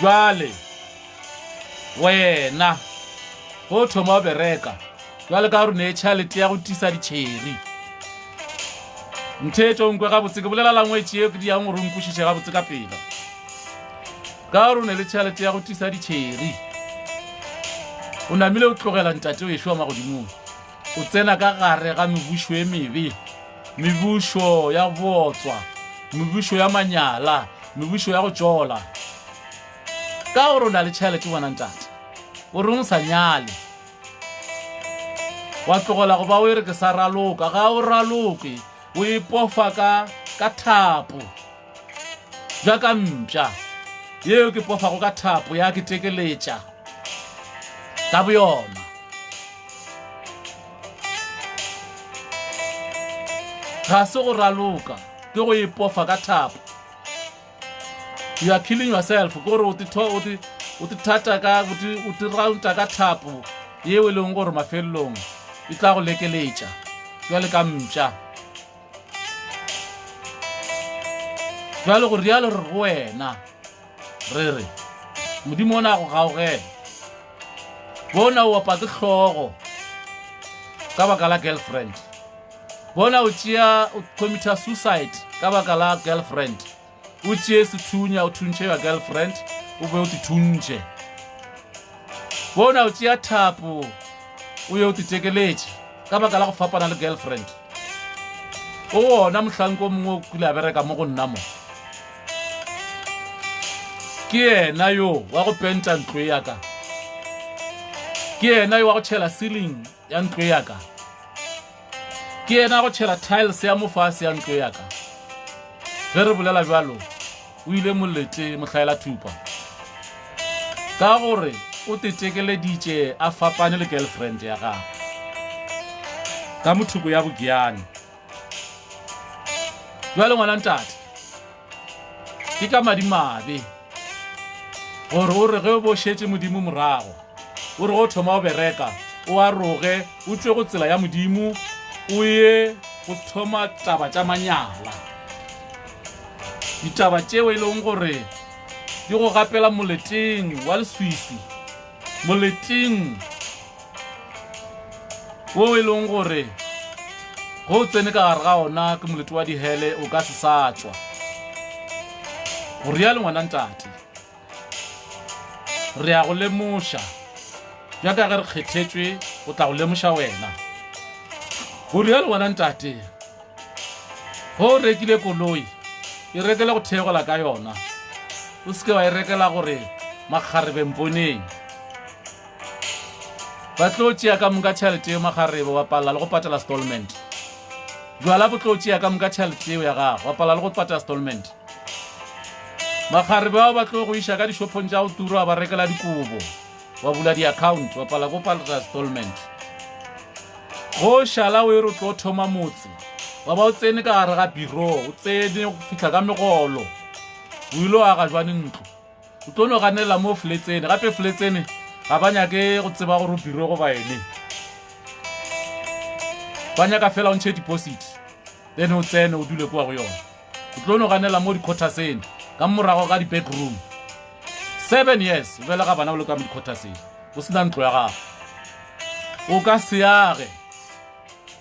jwale wena go thoma o bereka jwale ka gore ne tšhalete ya go tisa ditšheri nthetšo nkwe gabotse ke bolela langwetši eo ke di yang gore o nkwešiše gabotse ka pela ka gore o ne le tšhalete ya go tisa ditšheri o namile o tlogela ntate o ešwa magodimong o tsena ka gare ga mebušo e mebe mebušo ya botswa mebušo ya manyala mebušo ya go tšola ka gore o na le tšhalete bona ntate o reng o sa nyale wa tlogela go ba o e re ke sa raloka ga o raloke o ipofa ka thapo jaaka mpša yeo ke pofago ka thapo ya ke tekeletša ka boyona ga se go raloka ke go ipofa ka thapo you are killing yourself gore o te thata ka o te raunta ka thapo yeo e leng gore mafelelong e tla go lekeletša jwale ka mpša jwale go rialo re go wena re re modimo o na go gaogela bona o opa ke hlogo ka baka la girlfriend bona o tšea o commita suicide ka baka la girlfriend o tšee sethunya o thuntšhe ya girlfriend o be o te thuntše bona o tšea thapo o ye o te tekeletše ka baka la go fapana le girlfriend o wona mohlanko mongwe o kile a bereka mo go nna mo ke yena yo wa go penta ntlo yaka ke yena yo wa go tšhela ceiling ya ntlo yaka ke yena go tšhela tiles ya mofase ya ntlo yaka ge re bolela bjalo o ile molete mohlaela thupa ka gore o te tekeleditše a fapane le girlfriend ya gago ka mothoko ya bogiane jwale ngwana ntate ke ka madimabe gore o re ge o bošetše modimo morago o re go thoma o bereka o aroge o tšwe go tsela ya modimo o ye go thoma taba tša manyala ditaba tšeo e leng gore di go gapela moleteng wa leswisi moleteng wo e leng gore go o tsene ka gare ga ona ke molete wa dihele o ka se sa tšwa go rialo ngwana ntate re a go lemoša jaaka ge re kgethetšwe o tla go lemoša wena go rialo ngwana ntate go o rekile koloi e rekela go thegola ka yona o se ke wa e rekela gore makgarebe mponeng ba tlo tšea ka moka tšhelete eo makgarebe wa palela le go patela stallment jwala bo tlo tšea ka moka tšhelete eo ya gago wa palela le go patela stallment makgarebe ao ba tlo go iša ka dishopong tša go tura wa ba rekela dikobo wa bula di-account wa palela go patela stallment go šala o e re o tlo thoma motse wa ba o tsene ka gare ga biro o tsene go fitlha ka megolo o ile wa ga jwane ntlo o tlo no ganela mo fletsene gape fletsene ga ba nyake go tseba gore o biro go ba ene ba nyaka fela o ntšhe deposit then o tsene o dule kwa go yona o tlo no ganela mo di-quartersene ka morago ka di-bedroom 7 years o belega bana o le ka mo di-quartersene o sena ntlo ya gago o ka seage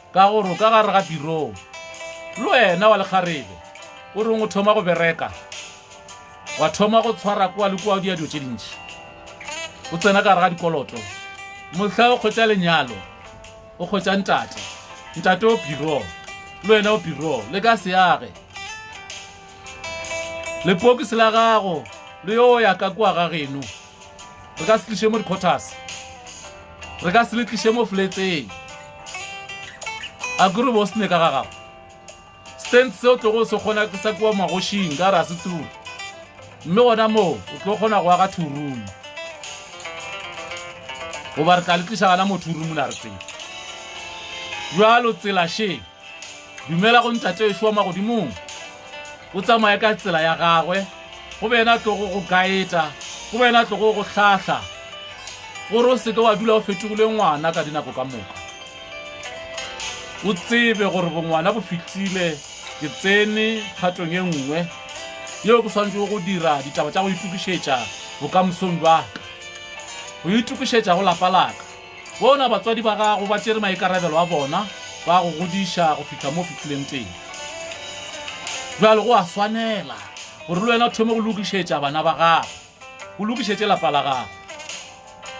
ka gore o ka gare ga biro le wena wa lekgarebe o reng o thoma go bereka wa thoma go tshwara kwa le kwa dia dio tše dintši o tsena ka gare ga dikoloto mohla o kgwetša lenyalo o kgwetša ntate o biro le wena o biro le ka seage lepokisi la gago le yo ya ka kwa ga geno re ka se tliše mo di-quarters re ka se le tliše mo fletseng a kore bo sene ka ga gago stand se o tlogo se kgona sa kwa magošing ka ra se turu mme gona moo o tlo kgona go aga thurum goba re tla le tliša gana mo thurum na re tsela jalo tsela she dumela go ntate ešo wa magodimong o tsamaya ka tsela ya gagwe go bena tlogo go gaeta go bena tlogo go hlahla gore o seke wa dula o fetogile ngwana ka dinako ka moka o tsebe gore bongwana bo fitlhile ke tsene kgatong e nngwe yeo go swantse go dira ditaba tša go itukišetša bokamosong jwa ka go itukišetša go lapa laka bona batswadi ba gago ba tšere maikarabelo a bona ba go godiša go fitlha mo fitlhileng teng jalo go a swanela gore le wena o thome go lokišetša bana ba gago o lokišetše lapa la gago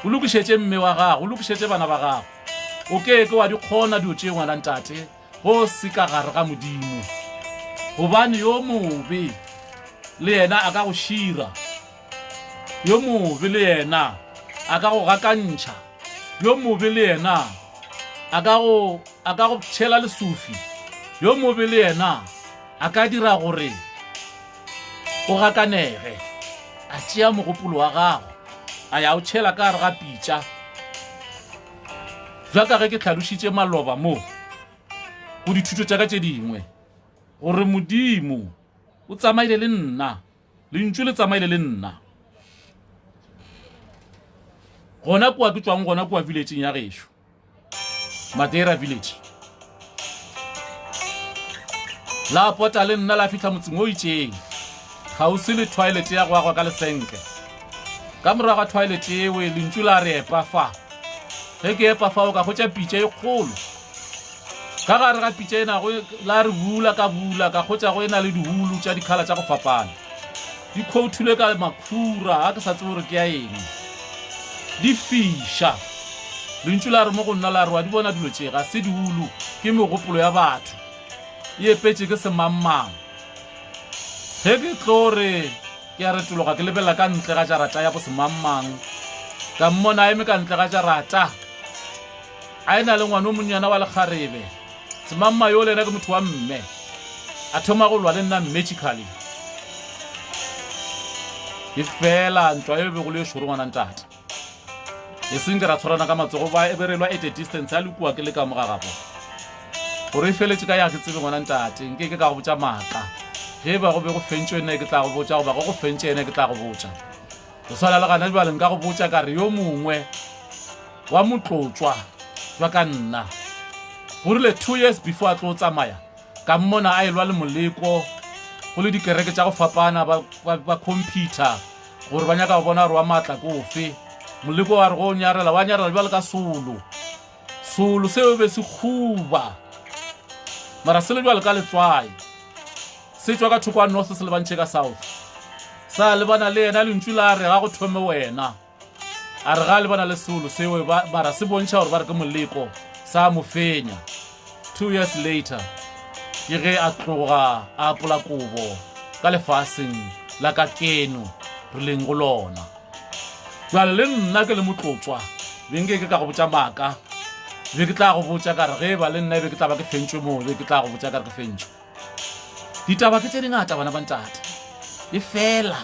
o lokišetše mme wa gago o lokišetše bana ba gago o keke wa di kgona dio tše ngwana ntate go se ka gare ga modimo gobane yo mobe le yena a ka go šira yo mobe le yena a ka go gakantšha yo mobe le yena a ka go tšhela lesufi yo mobe le yena a ka dira gore o gakanege a tšea mogopolo wa gago a ya o tšhela ka gare ga pitša jaka ge ke tlhalošitše maloba mo go dithuto tša ka tše dingwe gore modimo o tsamaile le nna lentšu le tsamaile le nna gona kua ke tswang gona kua villageng ya gešo Madeira village la pota le nna la fitlha motseng o itšeng gausi le toilet ya go agwa ka lesenke ka morago ga toilet eo lentšu la re epa fa ge ke epa fa o ka kgotša pitša e kgolo ka gare ga pitša ena la re bula ka kgotša go ena le dihulu tša dikhala tša go fapana di khouthule ka makhura a ke sa tsebe gore ke ya eng di fiša lentšu la re mo go nna la re wa di bona dilo tše ga se dihulu ke megopolo ya batho e epetše ke semammang ge ke tlo re ke a retologa ke lebelela ka ntle ga jarata ya bo semammang ka mmona eme ka ntle ga jarata a ena le ngwane o monnyana wa lekgarebe semamma yo le ena ke motho wa mme a thoma go lwa le nna magically e fela ntwa e be go le šoro ngwana ntate e seng ke ra tshwarana ka matsogo ba e berelwa at a distance a le kua ke le ka mogagapo gore e feletše ka ya ke tsebe ngwana ntate nke ke ka go botša maaka ge ba go be go fentše ene ke tla go botša goba go fentše ene ke tla go botša go swana le gana jale nka go botša ka re yo mongwe wa motlotswa jwa ka nna gorile 2 years before a tlo tsamaya ka mmona a elwa le moleko go le dikereke tša go fapana ba computer gore ba nyaka go bona gore wa maatla ko ofe moleko wa re go nyarela wa nyarela jwale ka solo seo be se khuba mara se le jwale ka letswai se tswa ka thoko a north se le bantšhe ka south sa le bana le ena lentšu la re ga go thome wena a re ga le bana le solo seo mara se bontšha gore ba re ke moleko sa mo fenya 2 years later ke ge a tloga a apola kobo ka lefaseng la ka keno re leng go lona jwale le nna ke le motlotswa benge ke ka go botsa maka be ke tla go botsa ka re ge ba le nna be ke tla ba ke fentšwe moo be ke tla go botsa ka re ke fentšwe ditaba ke tse dingata bana ba ntate e fela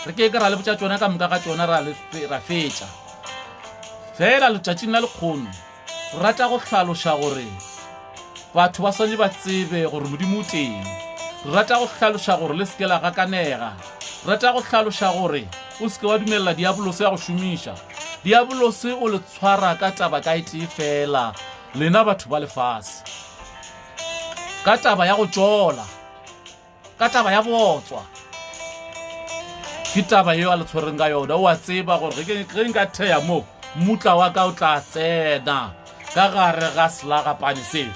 re ke ra le botsa tsona ka moka ga tsona ra fetša fela letšatšing la lekgono re rata go hlaloša gore batho ba swanetse ba tsebe gore modimo o teng re rata go hlaloša gore le seke la gakanega re rata go hlaloša gore o seke wa dumelela diabolose ya go šomiša diabolose o le tshwara ka taba ka etee fela lena batho ba lefase ka taba ya go tšola ka taba ya botswa ke taba yeo a le tshwereng ka yona o a tseba gore ge nka thea mo mmutla wa ka o tla tsena ka gare ga selagapane seo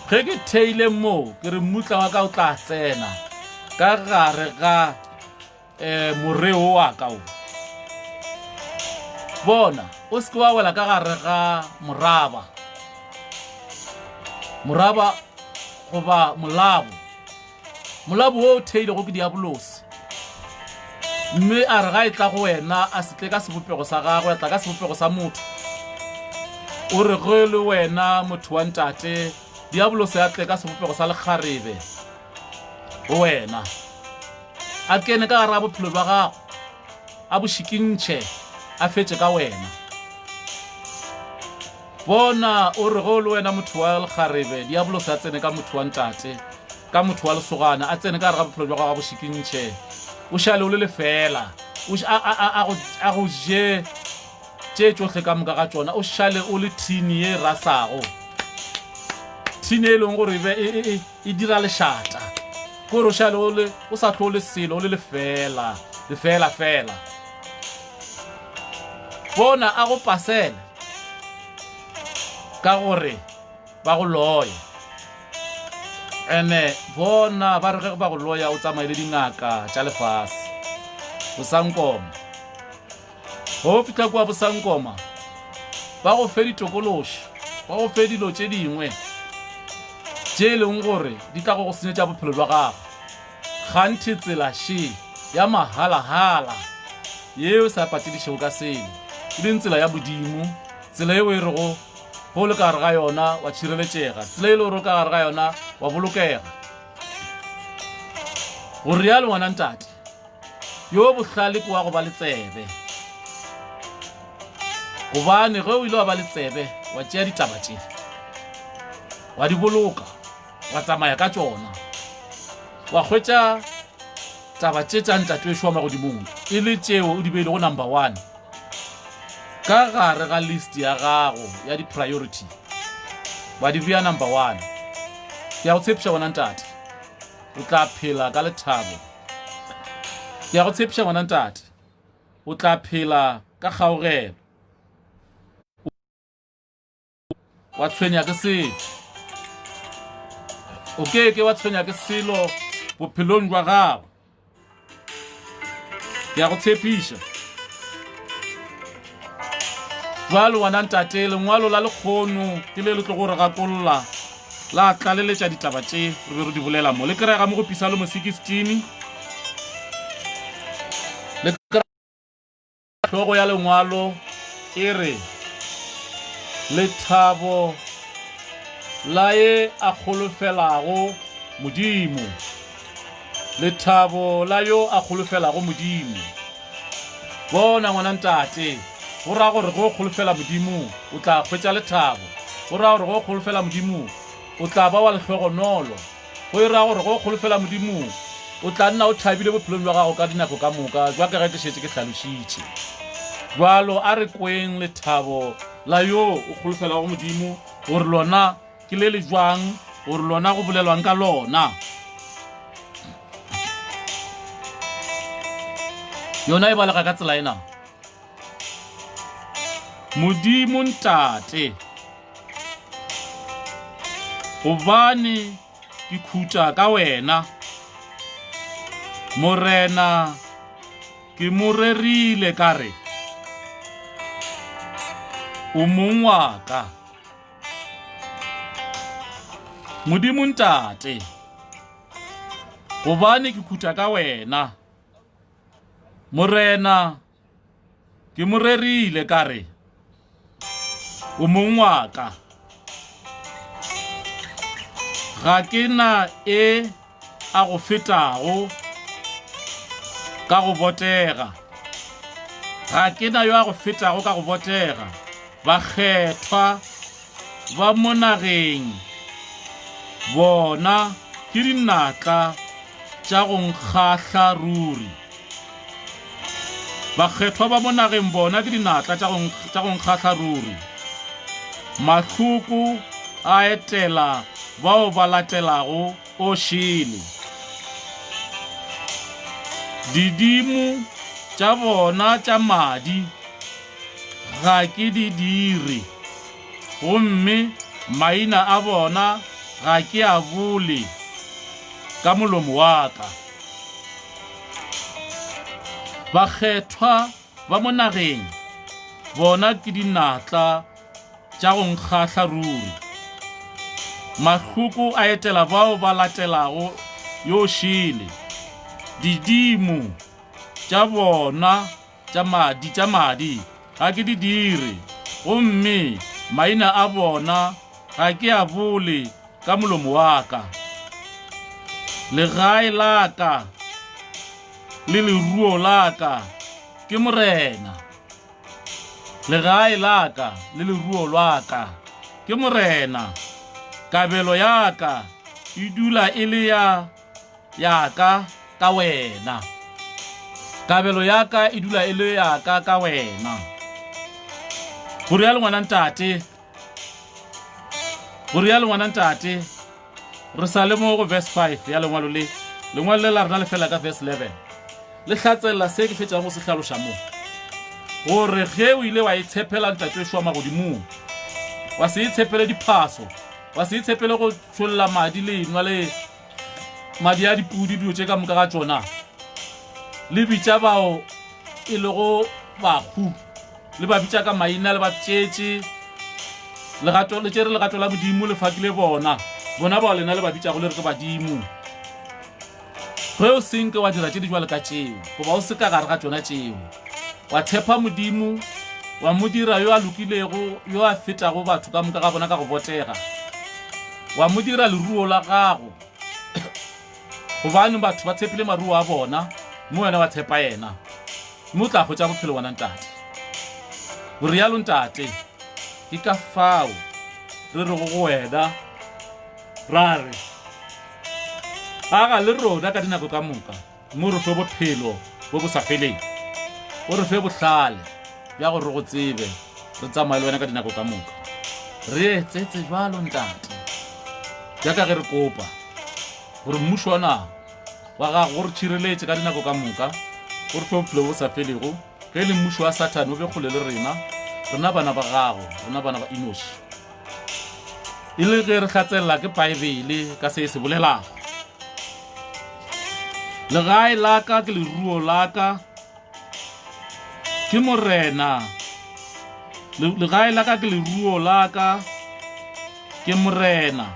ge ke theile moo ke re mmutla wa ka o tla tsena ka gare ga moreo wa ka o bona o seke wa wela ka gare ga moraba goba molabo o theile go ke diabolose mme a re ga e tla go wena a se tle ka sebopego sa gagwe a tla ka sebopego sa motho o re ge le wena motho wa ntate diabolose a tle ka sebopego sa lekgarebe go wena a kene ka gare ga bophelo jwa gago a bo šikintšhe a fetše ka wena bona o re go le wena motho wa lekgarebe diabolose a tsene ka motho wa ntate ka motho wa lesogana a tsene ka gare ga bophelo jwa gago a bo šikintšhe o šale o le lefela a go je tše tsohle ka moka ga tšona o šale o le thini ye rasago thini e leng gore e dira lešata kore o šale o sa tlo o le selo o le lefela bona a go pasele ka gore ba go loya ene bona ba re ge ba go loya o tsamaile dingaka tša lefase bosankoma go fitlha kwa bosankoma ba go fe ditokološi ba go fe dilo tše dingwe tše e leng gore di tla go senyetša bophelo jwa gago kganthe tsela she ya mahala-hala yeo sa patedišego ka selo e leng tsela ya bodimo tsela eo e rego go le ka gare ga yona wa tšhireletšega tsela e le gore ka gare ga yona wa bolokega go rialo ngwana ntate yo bohlale ke wa go ba le tsebe gobane ge o ile wa ba le tsebe wa tšea ditaba tše wa di boloka wa tsamaya ka tšona wa hwetša taba tše tša ntate we šoma godimong e le tšeo o di beile go number 1 ka gare ga list ya gago ya di-priority wa di bea number 1 ke ya go tshepiša bona ntate o tla phela ka lethabo ke ya go tshepiša bona ntate o tla phela ka kgaogelo wa tshwenya ke selo o keke wa tshwenya ke selo bophelong jwa gago ke ya go tshepiša jwalo ngwana ntate lengwalo la lekgono ke le le tlo gore gakolola la tlaleletša ditaba tše re be re di bolela mo le kerega mo go pisa le mo 16 le hlogo ya lengwalo e re lethabo la ye a kgolofelago modimo lethabo la yo a kgolofelago modimo bona ngwana ntate go ra gore go kgolofela modimo o tla hwetša lethabo go ra gore go kgolofela modimo o tla ba wa lehlogonolo go ira gore go kgolofela modimo o tla nna o thabile bophelong jwa gago ka dinako ka moka jwa ke ge ke šetse ke hlalošitše jwalo a re kweng lethabo la yo o kgolofelago modimo gore lona ke le le jwang gore lona go bolelwang ka lona yona e balega ka tsela ena modimo ntate gobane ke khutša ka wena morena ke morerile ka re o mong wa ka modimo ntate gobane ke khuta ka wena morena ke morerile ka re o mong wa ka ga ke na e a go fetago ka go botega ga ke na yo a go fetago ka go botega ba kgethwa ba monageng bona ke dinatla tša go nkgahla ruri ba kgethwa ba monageng bona ke dinatla tša go nkgahla ruri mahloko a etela bao ba latelago o šele didimo tša bona tša madi ga ke di dire gomme maina a bona ga ke a bole ka molomo wa ka bakgethwa ba monageng bona ke dinatla tša go nkgahla ruri mahloko a etela bao ba latelago yo šele didimo tša bona tša madi ga ke di dire gomme maina a bona ga ke a bole ka molomo wa ka legae la ka le leruo la ka ke morena legae la ka le leruo la ka ke morena kabelo ya ka e dula e le ya ka ka wena kabelo ya ka e dula e le ya ka wena go rialo ngwana ntate re sa le mo go verse 5 ya lengwalo le la rena le fela ka verse 11 le hlatselela se ke fetšang go se hlaloša mo gore ge o ile wa itshepela ntate Yeshua magodimong wa se itshepele diphaso wa se itshepele go tšholla madi lenwa le madi a dipudi dio tše ka moka ga tšona le bitša bao e lego bahu le ba bitša ka maina le ba tšetše legato le tšere legato la modimo le fakile bona bao lena le ba bitšago le re ke badimo ge o senke wa dira tše di jwale ka tšeo goba o se ka gare ga tšona tšeo wa tshepa modimo wa mo dira yo a lokilego yo a fetago batho ka moka ga bona ka go botega wa mo dira leruo la gago gobane batho ba tshepile maruo a bona mo wena wa tshepa yena mo tla go tša bophelo wena ntate go rialo ntate ke ka fao re re go wena ra re aga le rona ka dinako ka moka mo re fe bophelo bo bo sa feleng o re fe bohlale bja gore re go tsebe re tsamaye le wena ka dinako ka moka re etsetse jalo ntate jaaka ge re kopa gore mmušwana wa gago gore tšhireletše ka dinako ka moka gore fe bophelo bo sa felego ge le mmušo wa satane o be kgole le rena bana ba gago rena bana ba inoši e le ge re hlatselela ke baebele ka se se bolelago legae la ka ke leruo la ka ke morena legae la ka ke leruo la ka ke morena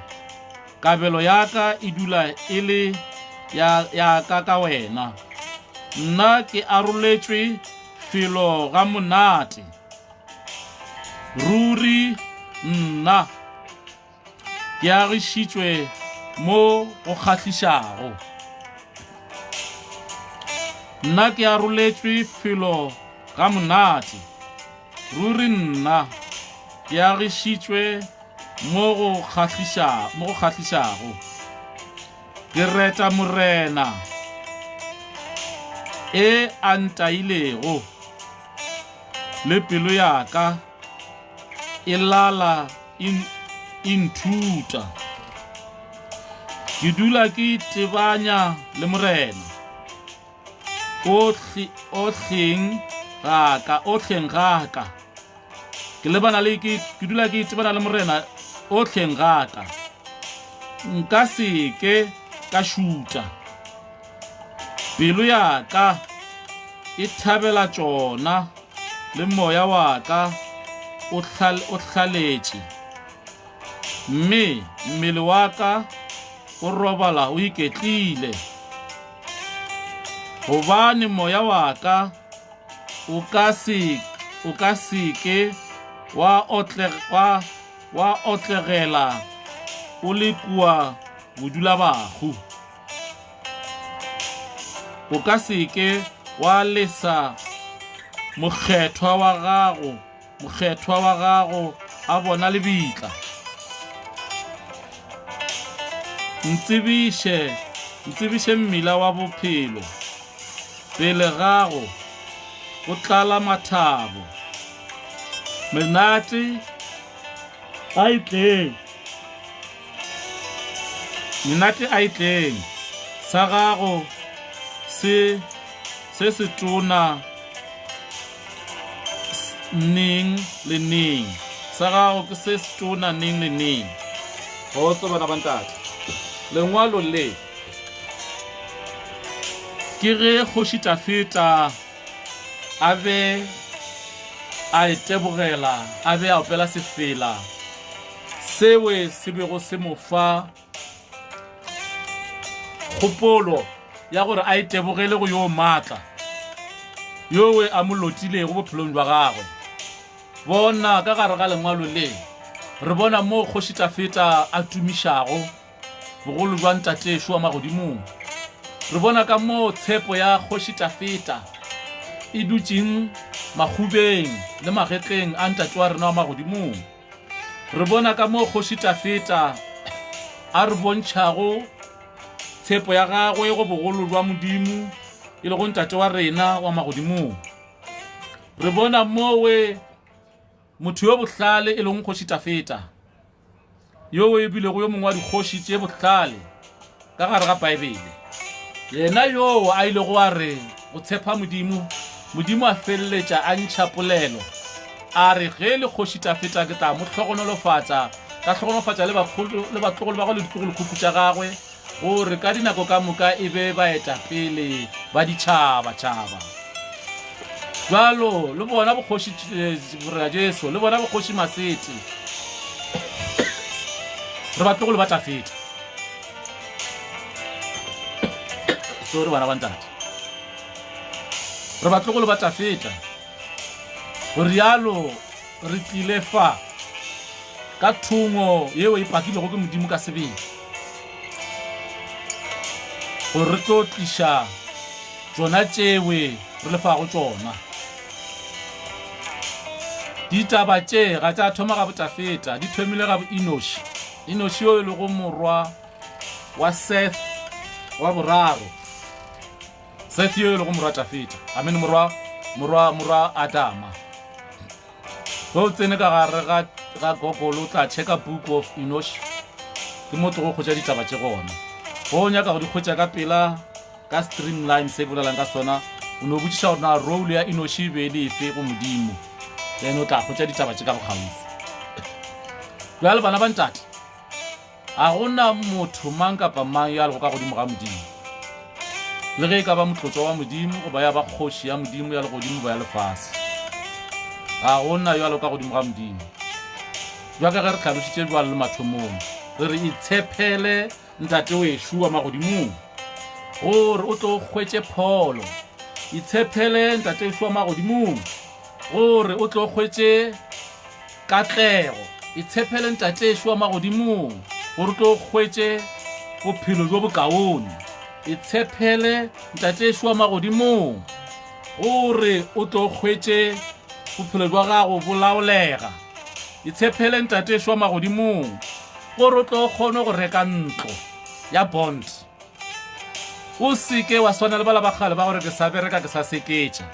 kabelo ya ka e dula e le ya ka wena nna ke aroletšwe felo ga monate ruri nna ke agišitšwe mo go kgahlišago nna ke aroletšwe felo ga monate ruri nna ke agišitšwe mo go kgahlišago ke reta morena e a ntailego le pelo ya ka e lala inthuta ke dula ke tebanya le morena ohleng ga ka ke lebana le ke dula ke tebana le morena ohleng ga ka nka se ke ka šuta pelo ya ka e thabela tšona le moya wa ka o hlaletše mme mmele wa ka o robala o iketlile gobane moya wa ka o ka se ke wa otlegela o le kua bodula bago. O ka se ke wa lesa mokgethwa wa gago a bona lebitla. Ntsebiše mmila wa bophelo pele gago o tlala mathabo. Menate a itleng sa gago se tona ning le ning. Sa gago ke se tona ning le ning. Go tso bana ba ntate. Lengwalo le ke ge Kgoši Tafeta a be a itebogela, a be a opela sefela sewe se bego se mo fa kgopolo ya gore a itebogele go yo maatla yowe a mo lotilego bophelong jwa gagwe. Bona ka gare ga lengwalo le re bona mo Kgoši Tafeta a tumišago bogolo jwa ntatešo wa magodimong. Re bona ka mo tshepo ya Kgoši Tafeta e dutšeng magubeng le magetleng a ntate wa rena wa magodimong. Re bona ka mo Kgoši Tafeta a re bontšhago tshepo ya gagwe go bogolo jwa Modimo e le go ntate wa rena wa magodimong. Re bona mowe motho yo bohlale e leng Kgoši Tafeta yo e bile go yo mongwe wa dikgoši tše bohlale ka gare ga Baebele. Yena yo a ile go a re go tshepa Modimo a feleletša a ntšha polelo a re ge le Kgoši Tafeta ke tla mo hlogonolofatša le batlogolo ba go le ditlogolokhupu tša gagwe gore ka dinako ka moka e be baetapele ba ditšhaba. Jalo le bona Bokgoši Borena Jesu le bona Bokgoši Masete re batlogolo ba Tafeta. Sorry bana ba ntate. Re batlogolo ba Tafeta gore yalo re tlile fa ka thungo yeo e pakilego ke Modimo ka sebele gore re tlo tliša tsona tšewe re lefago tsona. Ditaba tše ga tša thoma ga Tafeta, di thomile ga Enoši. Enoši yo e lego morwa wa Seth wa boraro. Seth yo e lego morwa Tafeta, amen, morwa Adama. Go tsene ka gare ga Google o tla checka book of Enoši ke mo tlo go khotša ditaba tše gona. Go nyaka go di khotša ka pela ka streamline se bolelang ka sona o no botšiša gore na role ya Enoši be le efe go Modimo. Then o tla khotša ditaba tše ka bogaufi. Jwale bana ba ntate, a gona motho mang kapa mang ya lego ka godimo ga Modimo. Le ge e ka ba motlotswa wa Modimo go ba ya ba kgoši ya Modimo ya legodimo ba ya lefase. A gona yo a lo ka godimo ga Modimo. Jwa ka ge re tlhalošitše jwale le mathomong re re itshepele ntate wešo wa magodimong gore o tlo hwetše pholo. Itshepele ntate wešo wa magodimong gore o tlo hwetše katlego. Itshepele ntate wešo wa magodimong gore o tlo hwetše bophelo jo bokaone. Itshepele ntate wešo wa magodimong gore o tlo hwetše bophelo jwa gago bo laolega. Itshepele ntate wešo wa magodimong gore o tlo kgone go reka ntlo ya bond. O seke wa swana le bala ba kgale ba gore ke sa bereka ke sa seketša.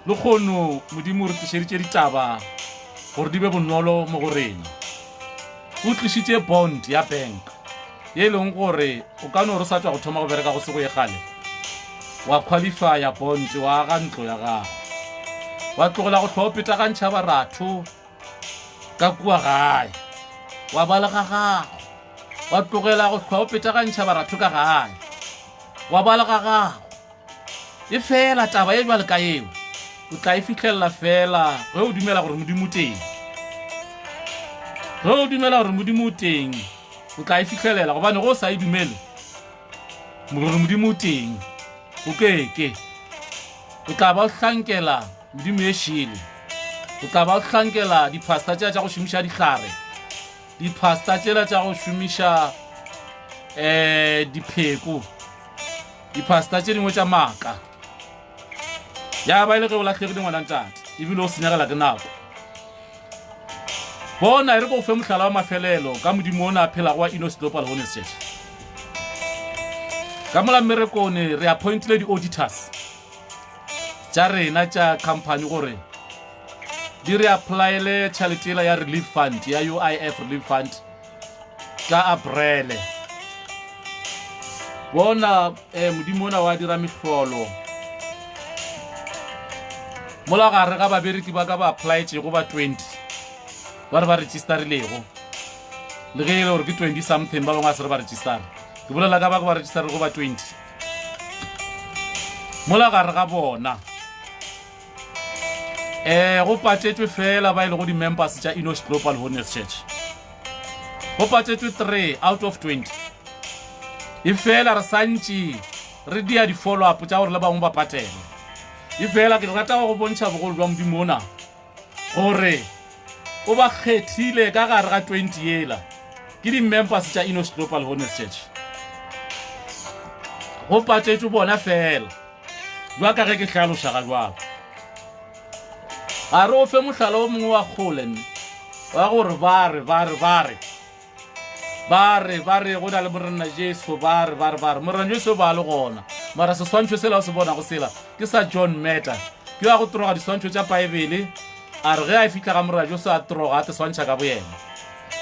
Le kgono Modimo re tlišeditše ditaba gore di be bonolo mo go rena. O tlišitše bond ya bank ye leng gore o ka no re sa tšwa go thoma go bereka go se go ye gale wa qualifya bond wa aga ntlo ya gago. Wa tlogela go tlhoopetagantšha baratho ka kua gae wa balega gago. Wa tlogela go tlhoopetagantšha baratho ka gae wa balega gago. E fela taba e jwale ka eo o tla e fitlhelela fela ge o dumela gore Modimo teng. Ge o dumela gore Modimo teng o tla e fitlhelela gobane go sa e dumele gore Modimo teng o keke o tla ba o hlankela modimo e šele o tla ba o hlankela dipasta tša go šomiša dikgare dipasta tšela tša go šomiša dipheko dipasta tše dingwe tša maaka ya ba ile ge o latlhegile ngwana ntate ebile o senyagela ke nako bona e re ko o fe mohlala wa mafelelo ka modimo o ne a phelago wa Enos Global Holiness Church ka mola mmerekone re appointile di-auditors tša rena tša company gore di re applyele tšhaletela ya relief fund ya UIF relief fund ka Aprele bona modimo ona wa dira mehlolo mola gare ga babereki ba ka ba applyetšego ba 20 ba re ba registerilego le ge e le gore ke 20 something ba bangwe a se re ba registara ke bolela ka ba ke ba registarego ba 20 mola gare ga bona go patetšwe fela ba ile go di-members tša Enos Global Holiness Church go patetšwe 3 out of 20 e fela re santše re dia di-follow up tša gore le bangwe ba patele e fela ke rata go bontšha bogolo bja modimo ona gore o ba kgethile ka gare ga 20 yela ke di-members tša Enos Global Holiness Church go patetšwe bona fela jwa ka ge ke hlaloša ga jwalo a re o fe mohlala o mongwe wa kgolen wa gore ba re go na le morena Jesu ba re morena Jesu ba le gona mara seswantšho sela o se bona go sela ke sa John Matter ke wa go toroga diswantšho tša baebele a re ge a fitlha ga morena Jesu a toroga a te swantšha ka boyena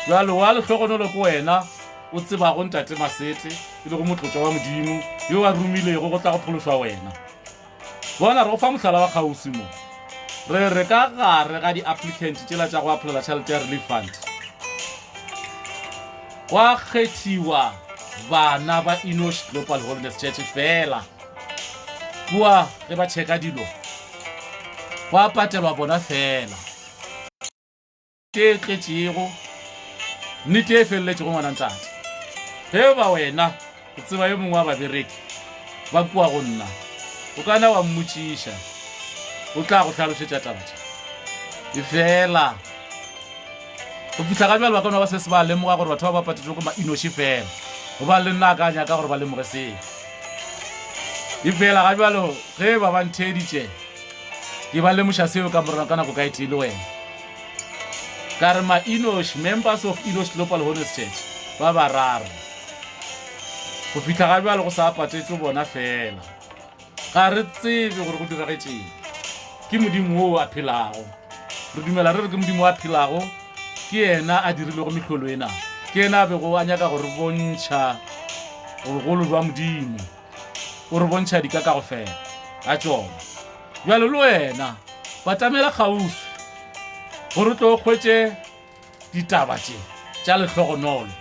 jalo wa lehlogonolo ke wena o tsebago ntate Masete e le go motlotlo wa modimo yo a rumilego go tla go phološwa wena bona re go fa mohlala wa kgausi mo re ka gare ga di-applicant tšela tša go appelela tšhelete ya relief fund wa kgethiwa bana ba Enos Global Holiness Church fela kua ge ba tšheka dilo wa patelwa bona fela ke tletšego nnete e feleletšego ngwana ntate ge ba wena o tseba yo mongwe wa babereki ba kua go nna o kana wa mmotšiša o tla go hlalošetša taba tša e fela go fitlha ga bjale ba kana ba se se ba lemoga gore batho ba ba patetšwe ko mainoši fela go ba le nna ka nyaka gore ba lemoge seo e fela ga bjalo ge ba ba ntheditše ke ba lemoša seo ka morena ka nako ka ete le wena ka re members of Enos Global Holiness Church ba bararo go fitlha ga bjalo go sa patetšwe bona fela ga re tsebe gore go diragetšeng ke modimo o a phelago re dumela re re ke modimo a phelago ke yena a dirilego mehlolo ena ke yena a bego a nyaka gore bontšha bogolo jwa modimo o re bontšha dika ka go fela a tšona bjalo le wena batamela kgausi gore o tlo kgwetše ditaba tše tša lehlogonolo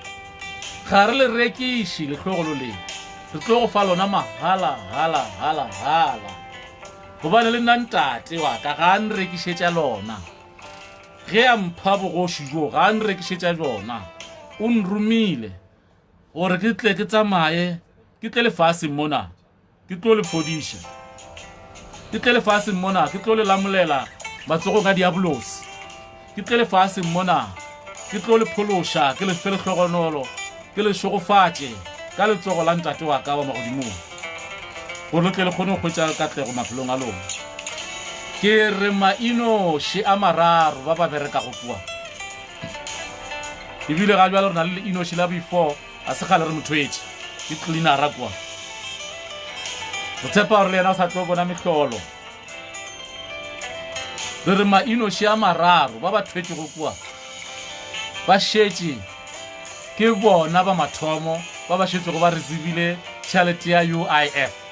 ga re le rekiše lehlogolo le re tlo go fa lona mahala gobane le nna ntate wa ka ga a nrekišetša lona ge a mpha bogoši jo ga a nrekišetša lona o nromile gore ke tle ke tsamaye ke tle lefaseng mona ke tlo le fodiša ke tle lefaseng mona ke tlo le lamolela matsogong a diabolosi ke tle lefaseng mona ke tlo le phološa ke le fe lehlogonolo ke le šogofatše ka letsogo la ntate wa ka wa magodimong gore le tle le kgone go kgwetša katlego maphelong a lona ke re mainoši a mararo ba ba berekago kua ebile ga bjale re na le inoši la before a se gale re mothwetše ke cleanera kua re tshepa gore le yena o sa tlo bona mehlolo re re mainoši a mararo ba ba thwetšego kua ba šetše ke bona ba mathomo ba ba šetšego ba resibile tšhelete ya UIF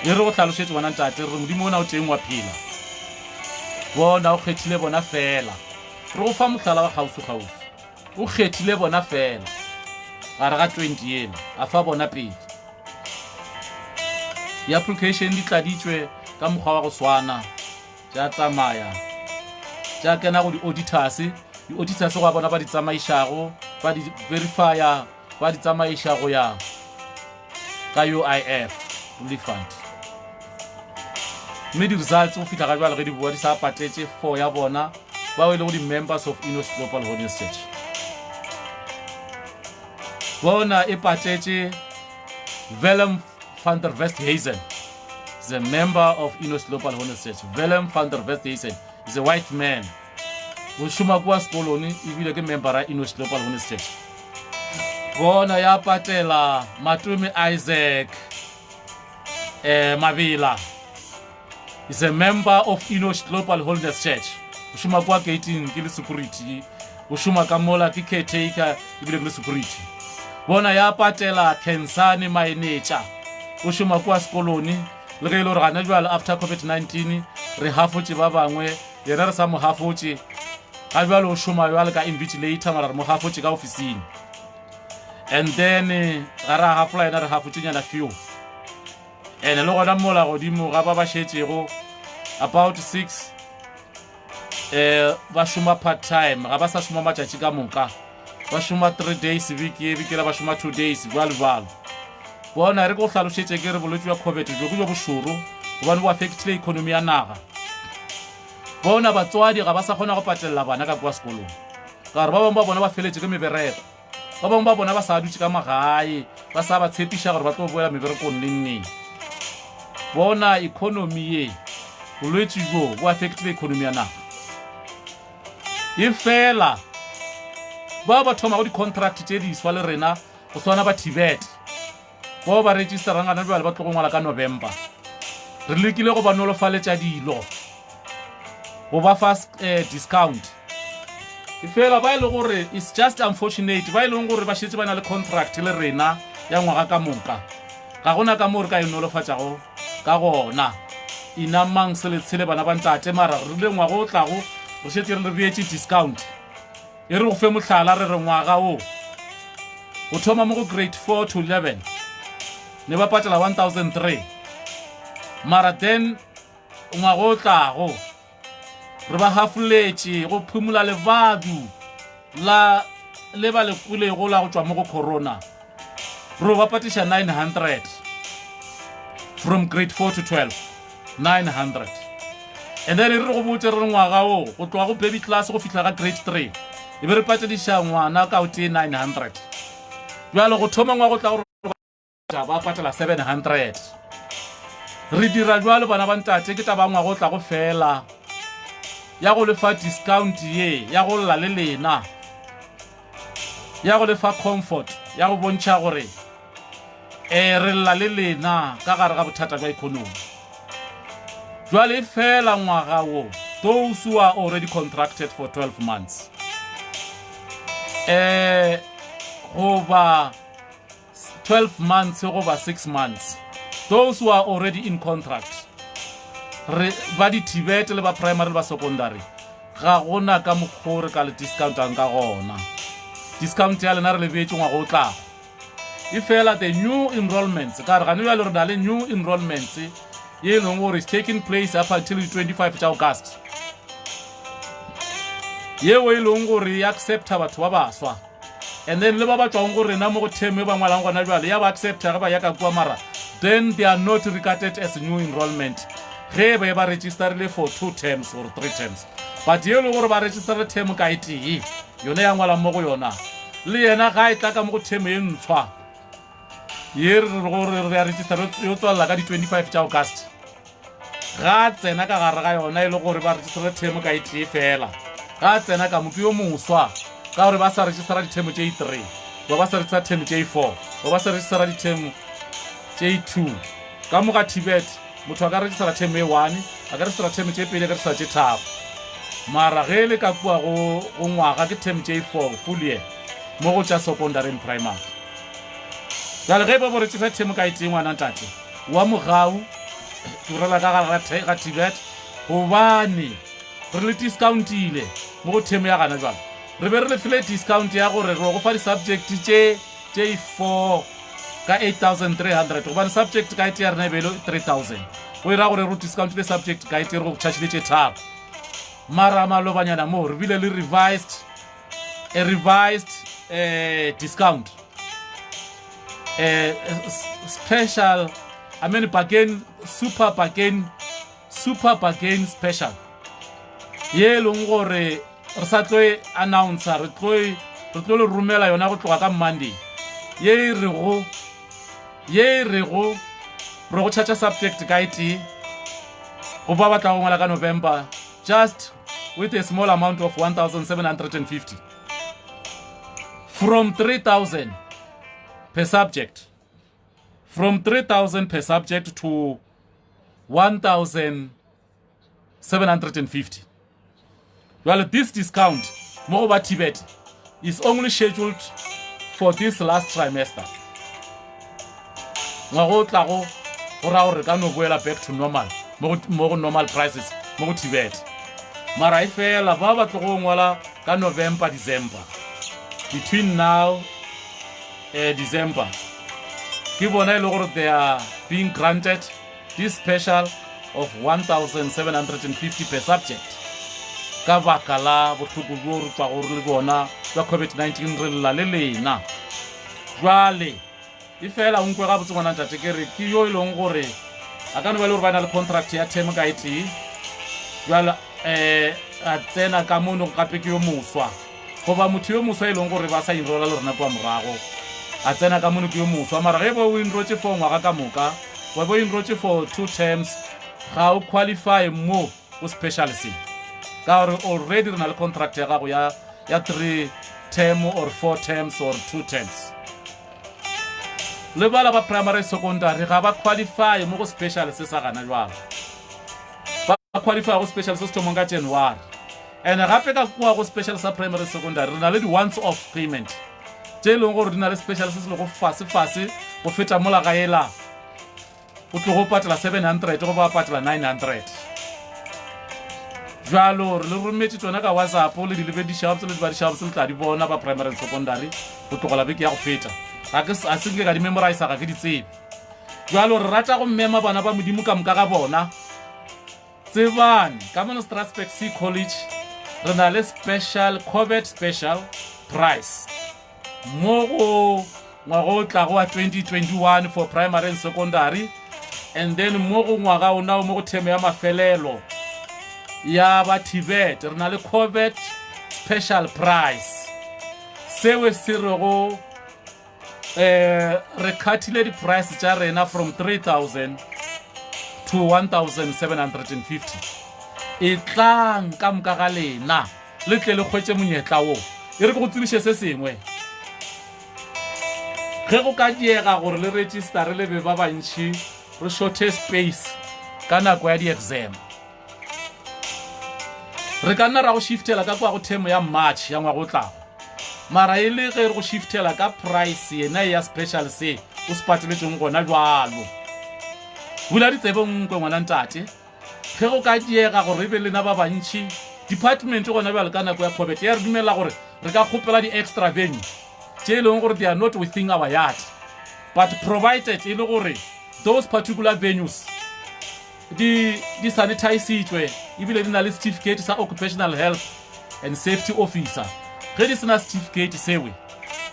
e re go hlalošetše bona ntate re modimo ona o teng wa phela bona o kgethile bona fela re go fa mohlala wa kgausi o kgethile bona fela gare ga 20 yela a fa bona pele di-application di tladitšwe ka mokgwa wa go swana tša tsamaya tša kena go di-auditors go bona ba di tsamaišago ba di verifya ba di tsamaiša go ya ka UIF relief fund mme di-results go fitlha ga jwale ge di bua di sa patetse 4 ya bona ba o e le go di-members of Enos Global Holiness Church. Bona e patetse Willem van der Westhuizen is a member of Enos Global Holiness Church. Willem van der Westhuizen is a white man o šoma kwa sekolong ebile ke member ya Enos Global Holiness Church. Bona ya patela Matume Isaac Mabila is a member of Enos Global Holiness Church. O šoma kwa gating ke le security, o šoma ka mola ke caretaker ebile ke le security. Bona ya patela Kensani Mainecha o šoma kwa sekolong le ge ile gore gana jwale after COVID-19 re hafotse ba bangwe yena re sa mo hafotse ga jwale o šoma jwale ka invigilator mara re mo hafotse ka ofising. And then ga re hafola yena re hafotse nyana few and le gona mola godimo ga ba ba šetšego about 6 ba šoma part time ga ba sa šoma matšatši ka moka ba šoma 3 days vikela ba šoma 2 days bjalo. Bona re go hlalošetše ke re bolwetši bja COVID jo ke jo bošoro gobane bo affectile economy ya naga. Bona batswadi ga ba sa kgona go patelela bana ka kwa sekolong ka gore ba bangwe ba bona ba feletše ke mebereko, ba bangwe ba bona ba sa dutše ka magae ba sa ba tshepiša gore ba tlo boela meberekong neng. Bona economy ye bolwetši jo bo affectile economy ya naga. E fela ba thoma go di-contract tše di iswa le rena go swana ba Tibet bao ba registerang gana jwale ba tlo go ngwala ka November. Re lekile go ba nolofaletša dilo go ba fa discount. E fela ba e le gore it's just unfortunate ba e leng gore ba šetse ba na le contract le rena ya ngwaga ka moka ga gona ka mo re ka e nolofatšago ka gona inamang se le tshele bana ba ntate mara re le ngwaga o tlago re šetse re le beetse discount e re go fe mohlala re re ngwaga o go thoma mo go grade 4 to 11 ne ba patela 1003 mara then ngwaga o tlago re ba hafoletše go phumula lebadu la le ba le kulego la go tšwa mo go corona re ba patiša 900 from grade 4 to 12 900 and then re go botse re ngwaga o go tloga go baby class go fihla ga grade 3 e be re patediša ngwana ka o tee 900 bjalo go thoma ngwaga go tla gore ba patela 700 re dira jwalo bana ba ntate ke taba ngwaga go tla go fela ya go lefa discount ye ya go lla le lena ya go lefa comfort ya go bontšha gore re lla le lena ka gare ga bothata bja economy. Jwale fela ngwaga wo those who are already contracted for 12 months over 12 months over 6 months those who are already in contract ba di Tibet le ba primary le ba secondary ga gona ka mokgore ka le discount ang ka gona discount ya lena re le beetse ngwaga o tlago. E fela the new enrollments ka re ga ne ya le re na le new enrollments ye leng gore is taking place up until 25 tša August yeo e leng gore e accepta batho ba baswa and then le ba ba tšwang gore na mo go theme ba ngwalang gona jwale ya ba accepta ge ba ya ka kua mara then they are not regarded as new enrollment ge ba ba registerile for 2 terms or 3 terms but ye le gore ba register term ka itee yone ya ngwala mo go yona le yena ga e tla ka mo go term e ntshwa ye re gore re register yo tswalla ka di 25 tša August ga tsena ka gare ga yona e le gore ba register term ka itee fela ga tsena ka mo ke yo moswa ka gore ba sa register di term tše 3 ba sa register term tše 4 ba sa register di term tše 2 ka mo ga Tibet motho a ka register term e 1 a ka register term tše 2 a ka register tše 3 mara ge le ka kua go ngwaga ke term tše 4 full year mo go tša secondary and primary. Jale ge ba bo register term ka itee ngwana ntate wa mogau ke borela ka gare ga Tibet gobane re le discountile mo go term ya gana jwale re be re le file discount ya gore re go fa di-subject tše 4 ka 8,300 gobane subject ka ite ya rena e bele 3,000 go ira gore re discount le subject ka ite re go tšhatšhile tše 3 mara malobanyana mo re bile le revised discount special I mean bargain, super bargain special. Ye long gore re sa tlo announcer re tlo rumela yona go tloga ka Monday. Ye re go re go chacha subject guide go ba batla go ngala ka November just with a small amount of 1,750 from 3,000 per subject. From 3,000 per subject to 1,750. Well, this discount, Moreover Tibet, is only scheduled for this last trimester. Back to normal, more normal prices, more Tibet. Mara ifela baba tlogongwala ka November, December. Between now and December. They are being granted this special of 1,750 per subject. Kabakala, Botugur, Paurigona, the COVID-19 Lalena. Rally. If I am going to take a Kyo Longore, I can't well final contract here, Temagaiti. Well, at Zena Kamuno Capicio Muswa. Koba Mutio Musa Longo Rivasa in Rola Napamrago. Atena kamuniki umuso amarebo winroche for Mwakamuka wabo winroche for 2 terms how qualify more for specialty ka already na contract ya gago ya 3 term or 4 terms or 2 terms le bala ba primary secondary ga ba qualify mo go specialty sa gana jwalo ba qualify go specialty se tomonga January and gape ka kwa go specialty sa primary secondary na le di once off payment Jelong gore dina le specialists le go fase go feta mola ga ela o tlo go patela 700 go ba patela 900 jalo re le rometse tsona ka WhatsApp le di lebe di shops le di shops le tla di bona ba primary and secondary go tlogola beke ya go feta ga ke a senge ka di memorize ga ke di tsebe jalo re rata go mema bana ba modimo ka mka ga bona tsebane ka mo Strasbourg C College re na le special COVID special price Mogo ngwaga wa 2021 for primary and secondary and then mogo ngwaga o na mo go theme ya mafelelo ya ba Tibet re na le COVID special price sewe sirego re khathile di price tsa rena from 3,000 to 1,750 itlang ka mka ga lena le tle le khwetse monyetla wo e re go tsibishe se sengwe ge go ka diega gore le register le be ba bantši re shorte space ka nako ya di-exam re ka nna ra go shiftela ka kwa go themo ya March ya ngwaga o tlago mara e le ge re go shiftela ka price yena ya special se o se pateletseng gona jwalo bula ditsebe nkwe ngwana ntate ge go ka diega gore e be lena ba bantši department gona bjale ka nako ya COVID ya re dumela gore re ka kgopela di-extra venue they are not within our yard, but provided those particular venues the sanitize itwe ibile dina le certificate sa occupational health and safety officer ge di sena certificate sewe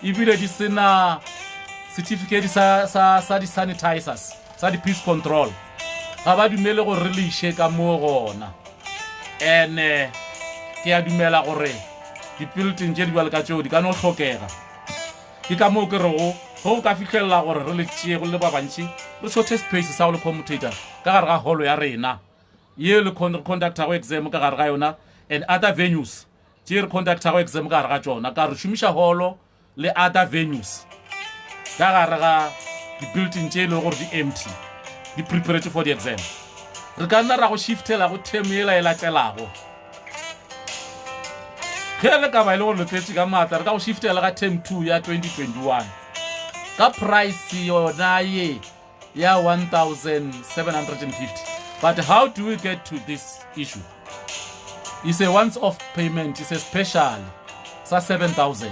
ibile di sena certificate sa di sanitizers sa di peace control ga ba dumele go release ka mo gona and ke a dumela gore di building je di bal ka tšeo di ka no hlokega ke ka mo ke rego go ka fitlhela gore re le tšee go le ba bantši re shorte space sa go le commutator ka gare ga holo ya rena ye le conductor go exam ka gare ga yona and other venues tše re conductor go exam ka gare ga tšona ka re šomiša holo le other venues ka gare ga di-building tše e le gore di empty di preparatory for the exam re ka nna ra go shiftela go term e la telago ge le ka ba ile go lotletse ka maatla re ka go shiftela ka term 2 ya 2021 ka price yona ye ya 1,750 but how do we get to this issue? It's a once-off payment, it's a special sa 7,000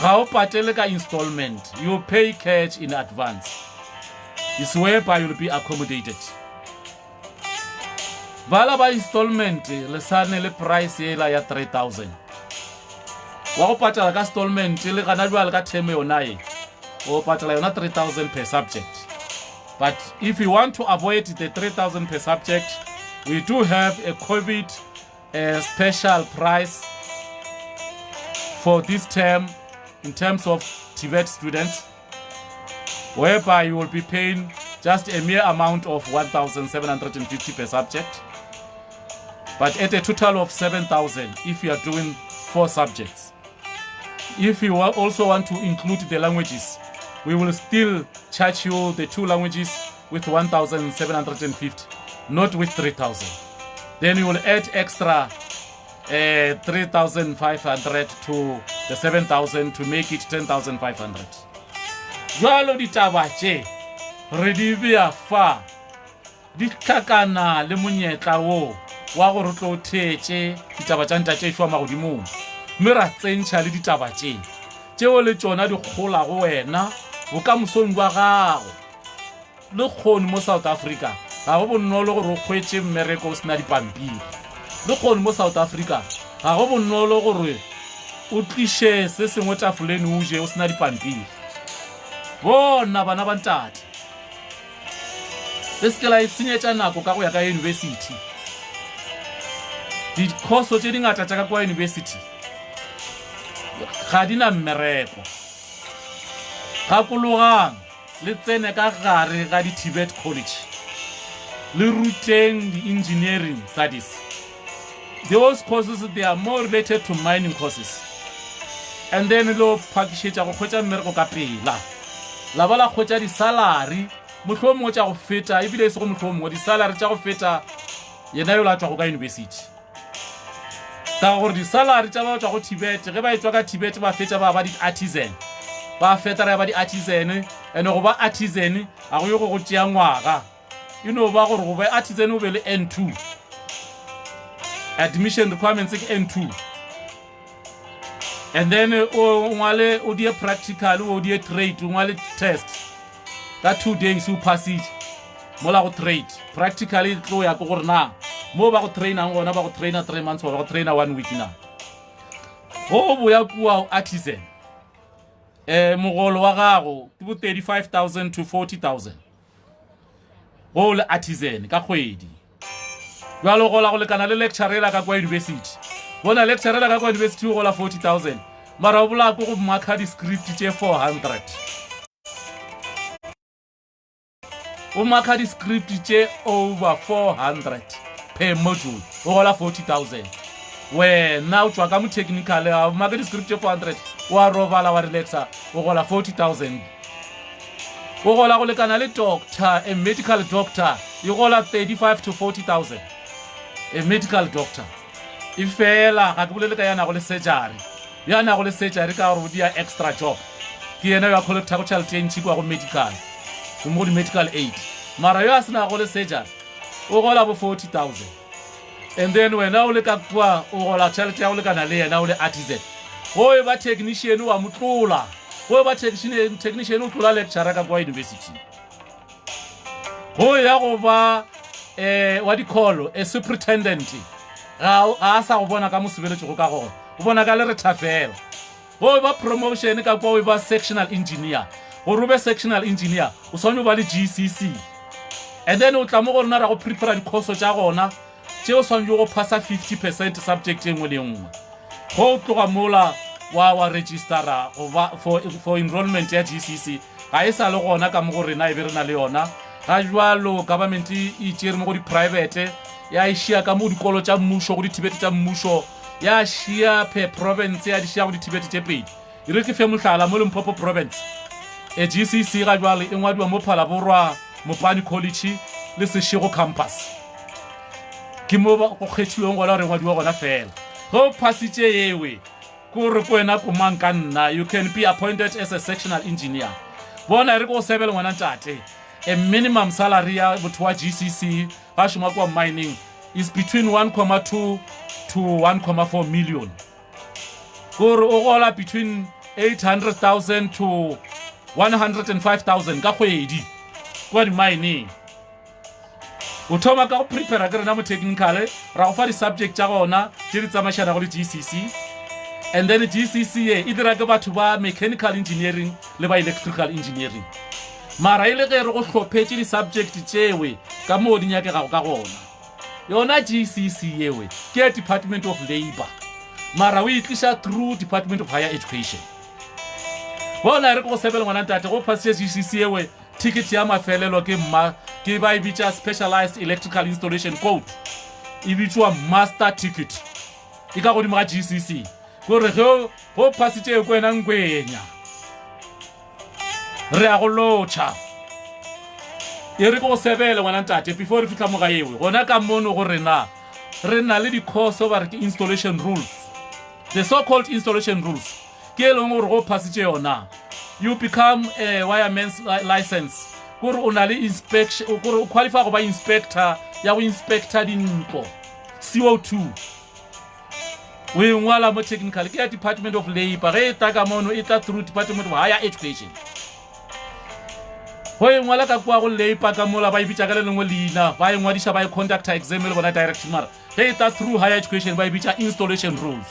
ga o patele ka installment, you pay cash in advance. It's whereby you'll be accommodated. Bala ba installment le sane le price ela ya 3,000 wa go patala ka installment le gana jwale ka theme yona e o patala yona 3,000 per subject But if you want to avoid the 3,000 per subject, we do have a COVID special price for this term in terms of TVET students, whereby you will be paying just a mere amount of 1,750 per subject, but at a total of 7,000 if you are doing 4 subjects. If you also want to include the languages, we will still charge you the 2 languages with 1,750, not with 3,000. Then you will add extra 3,500 to the 7,000 to make it 10,500. Jwalo ditaba tše re di bea fa di tlhakana le monyetla wo wa gore tlo thetše ditaba tša ntate šwa magodimong, mme ra tsentšha le ditaba tšeo le tšona di kgola go wena bokamosong jwa gago. Le kgone mo South Africa ga go bonolo gore o kgwetše mmereko o sena dipampiri. Le kgone mo South Africa ga go bonolo gore o tliše se sengwe tafoleng o je o sena dipampiri. Bona bana ba ntate, le se ke la itshenyetša nako ka go ya ka university. Dikhoso tše dingata tša ka kwa university ga di na mmereko. Gakologang le tsene ka gare ga di-TVET college le ruteng di-engineering studies. Those courses, they are more related to mining courses. And then lo pakišetša go kgwetša mmereko ka pela, la ba la kgwetša di-salary mohlomongwe tša go feta, ebile e se go mohlomongwe di-salary tša go feta yena yo la tšwa go ka university. Ka gore di-salary tša ba tšwa go TVET, ge ba etšwa ka TVET ba fetša ba di-artisan, ba fetara ba di-artisan. And go ba artisan a go yo go tšea ngwaga, you know ba gore go ba artisan o be le N2, admission requirements ke N2. And then o ngwale o die practical o die trade o ngwale test that 2 days o pass it mola go trade practically tlo ya go gore na mo ba go traina ngona ba go traina 3 months or ba go traina 1 week na go bo ya kuwa artisan. Mogolo wa gago ke bo 35,000 to 40,000 go le artisan ka kgwedi. Jwalo go la go lekana le lecturer ka kwa university. Bona lecturer ka kwa university go la 40,000, mara o bola go marka di script tše 400. O marka di script tše over 400 per module go la 40,000. Wena o tšwa ka mo technical o marka di script tše 400 wa robala wa relaxa go la 40,000. Go gola go lekana le doctor, a medical doctor, you go la 35 to 40,000. A medical doctor. Ifela ga ke bolele ka yana go le surgery. Yana go le surgery ka gore o dia extra job. Ke yena ya collect go child change kwa go medical. Go mo di medical aid. Mara yo asina go le surgery. O gola bo 40,000. And then when o le ka kwa o gola child ya go le kana le yena o le artisan. Go e ba technician wa motlola. Go e ba technician o tlola lecturer ka kwa university. Go ya go ba what do you call a superintendent. Ga sa go bona ka mosebeletse go ka go bona ka le re thafela. Go ba promotion ka kwa o ba sectional engineer. Go rube sectional engineer o swanyo ba le GCC. And then o tla mo go rena ra go prepare di course tša gona tše o swanyo go passa 50% subject engwe le engwe. Go tloga mola wa registera for enrollment ya GCC ga e sa le gona ka mo go rena e be rena le yona. Ga jwalo government e tšere mo go di private ya ishia ka mo dikolo tša mmušo go di-TVET tša mmušo ya shia per province ya di shia go di-TVET tše pedi. E re ke fe mohlala mo Limpopo province GCC ga jwale e ngwadiwa mo Phalaborwa Mopani College le Seshego campus. Ke mo go kgethiweng gona re ngwadiwa gona fela. Go passitše yewe ko re ko wena ko mang ka nna, you can be appointed as a sectional engineer. Bona re go sebele ngwana ntate. A minimum salary ya motho wa GCC ga šoma kwa mining is between 1.2 to 1.4 million. Gore o gola between 800,000 to 105,000 ka kgwedi kwa di mining. O thoma ka go prepare ka rena mo technical ra go fa di subject tša gona tše di tsamaišana go le GCC. And then GCC e dira ke batho ba mechanical engineering le ba electrical engineering. mara ile ge re go hlophetše di-subject tšewe ka moo di nyakegago ka gona yona GCC yewe ke Department of Labour mara o itliša through Department of Higher Education bona re go sebela ngwana ntate go phasitše GCC yewe ticket ya mafelelo ke ba e bitša Specialized Electrical Installation Code e bitšwa master ticket e ka godimo ga GCC gore go phasitše ko ena nkwenya re a go lotšha e re go sebele ngwana ntate before re fitla mo ga ewe gona ka mono go re na le di-course ba re ke installation rules the so-called installation rules ke e leng gore go phasitše yona you become a wireman's license gore o na le inspection gore o qualify go ba inspector ya go inspector dintlo CO2 we ngwala mo technical ke ya Department of Labour ge e tla ka mono e tla through Department of Higher Education go e ngwala ka kwa go Labour ka mola ba e bitša ka le lengwe leina ba e ngwadiša ba e conductor exam le bona direct mara ge e tla through higher education ba e bitša installation rules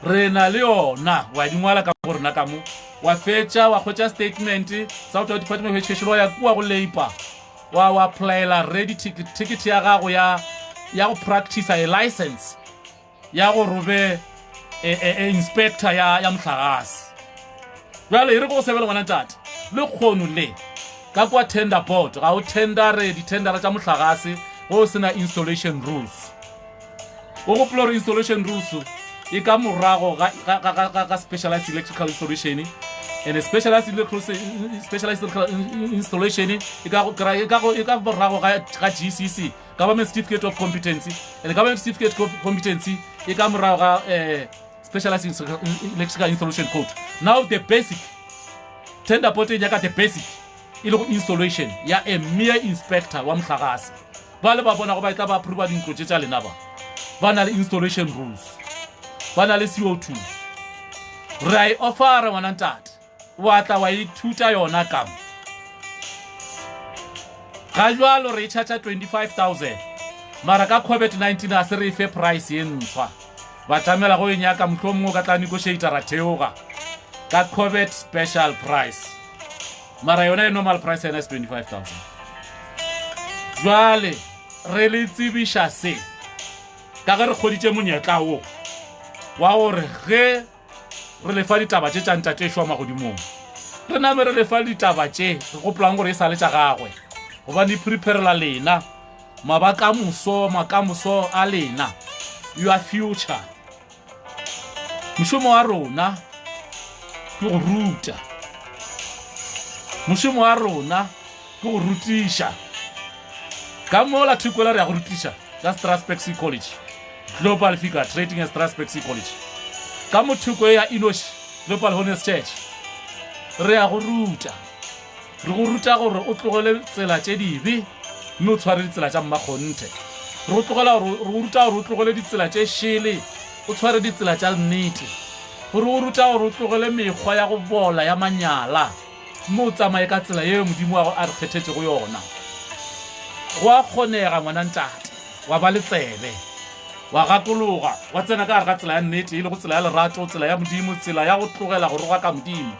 re na le yona wa di ngwala ka gore na ka mo wa fetša wa khotša statement South Department of Education wa ya kwa go Labour wa applyela ready ticket ya gago ya go practice a license ya go robe inspector ya mohlagase jwale e re go sebela ngwana ntate le kgono le ka kwa tender board ga o tendere di-tendera tša mohlagase go sena installation rules o gopola gore installation rules e ka morago ga specialized electrical installation and specialized installation e ka morago ga GCC government certificate of competency and government certificate of competency e ka morago ga specialized electrical installation code now the basic tender board e nyaka the basic e le go installation ya a mere inspector wa mohlagase ba le ba bona go ba tla ba approve dintlo tša lena ba na le installation rules ba na le CO2 re a offer ngwana ntate wa tla wa ithuta yona ka ga jwalo re charge 25,000 mara ka COVID-19 a se re fe price e ntshwa ba tamela go nyaka mohlomongwe ka tla negotiate ra theoga ka COVID special price mara yona e normal price ena is 25,000 jwale re le tsebiša se ka ge re kgoditše monyetla wo wa gore ge re lefa ditaba tše tša ntate šwa magodimong re name re lefa ditaba tše re gopolang gore e sa le tša gagwe goba di preparela lena makamoso a lena your future mošomo wa rona ke go ruta mošomo wa rona ke go rutiša ka mola thukola re ya go rutiša ka Strasbourg Sea College Global Figure Trading at Strasbourg Sea College ka mothuko ya Inosh Global Honest Church re ya go ruta gore o tlogele tsela tše dibe mme o tshware ditsela tša mmakgonthe re ruta gore o tlogele ditsela tše šele o tshware ditsela tša nnete gore o ruta gore o tlogele mekgwa ya go bola ya manyala mme o tsamaye ka tsela yeo modimo wa go a re kgethetše go yona go a kgonega ngwana ntate wa ba le tsebe wa gakologa wa tsena ka gare ga tsela ya nnete e le go tsela ya lerato tsela ya modimo tsela ya go tlogela go roga ka modimo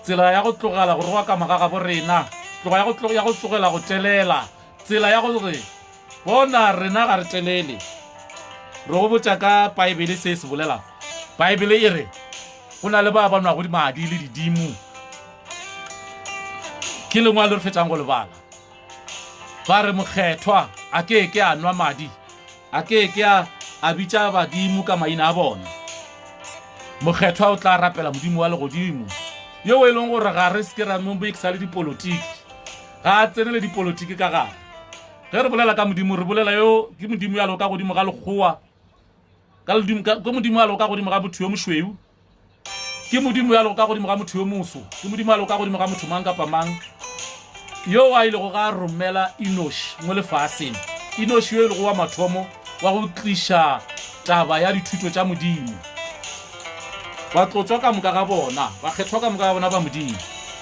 tsela ya go tlogela go roga ka magaga borena ya go tlogela go telela tsela ya gore bona rena ga re telele re go botša ka baebele se se bolela baebele e re go na le ba nwago madi le didimo ke lengwa le re fetšang go lebala ba re mokgethwa a ke a nwa madi a ke a bitša badimo ka maina a bona mokgethwa o tla rapela modimo wa legodimo yo e leng gore ga re seke ra momboekisa le dipolotiki ga a tsene le dipolotiki ka gare ge re bolela ka modimo re bolela yo ke modimo ya lo ka godimo ga lekgowa ke modimo ya lo ka godimo ga motho yo mošweu ke modimo ya lo ka godimo ga motho yo moso ke modimo ya lo ka godimo ga motho mang kapa mang yo a ile go ga romela Inosh mo lefaseng Inosh yo e le go wa mathomo wa go tliša taba ya dithuto tša modimo ba tlotswa ka moka ga bona ba kgethwa ka moka ga bona ba modimo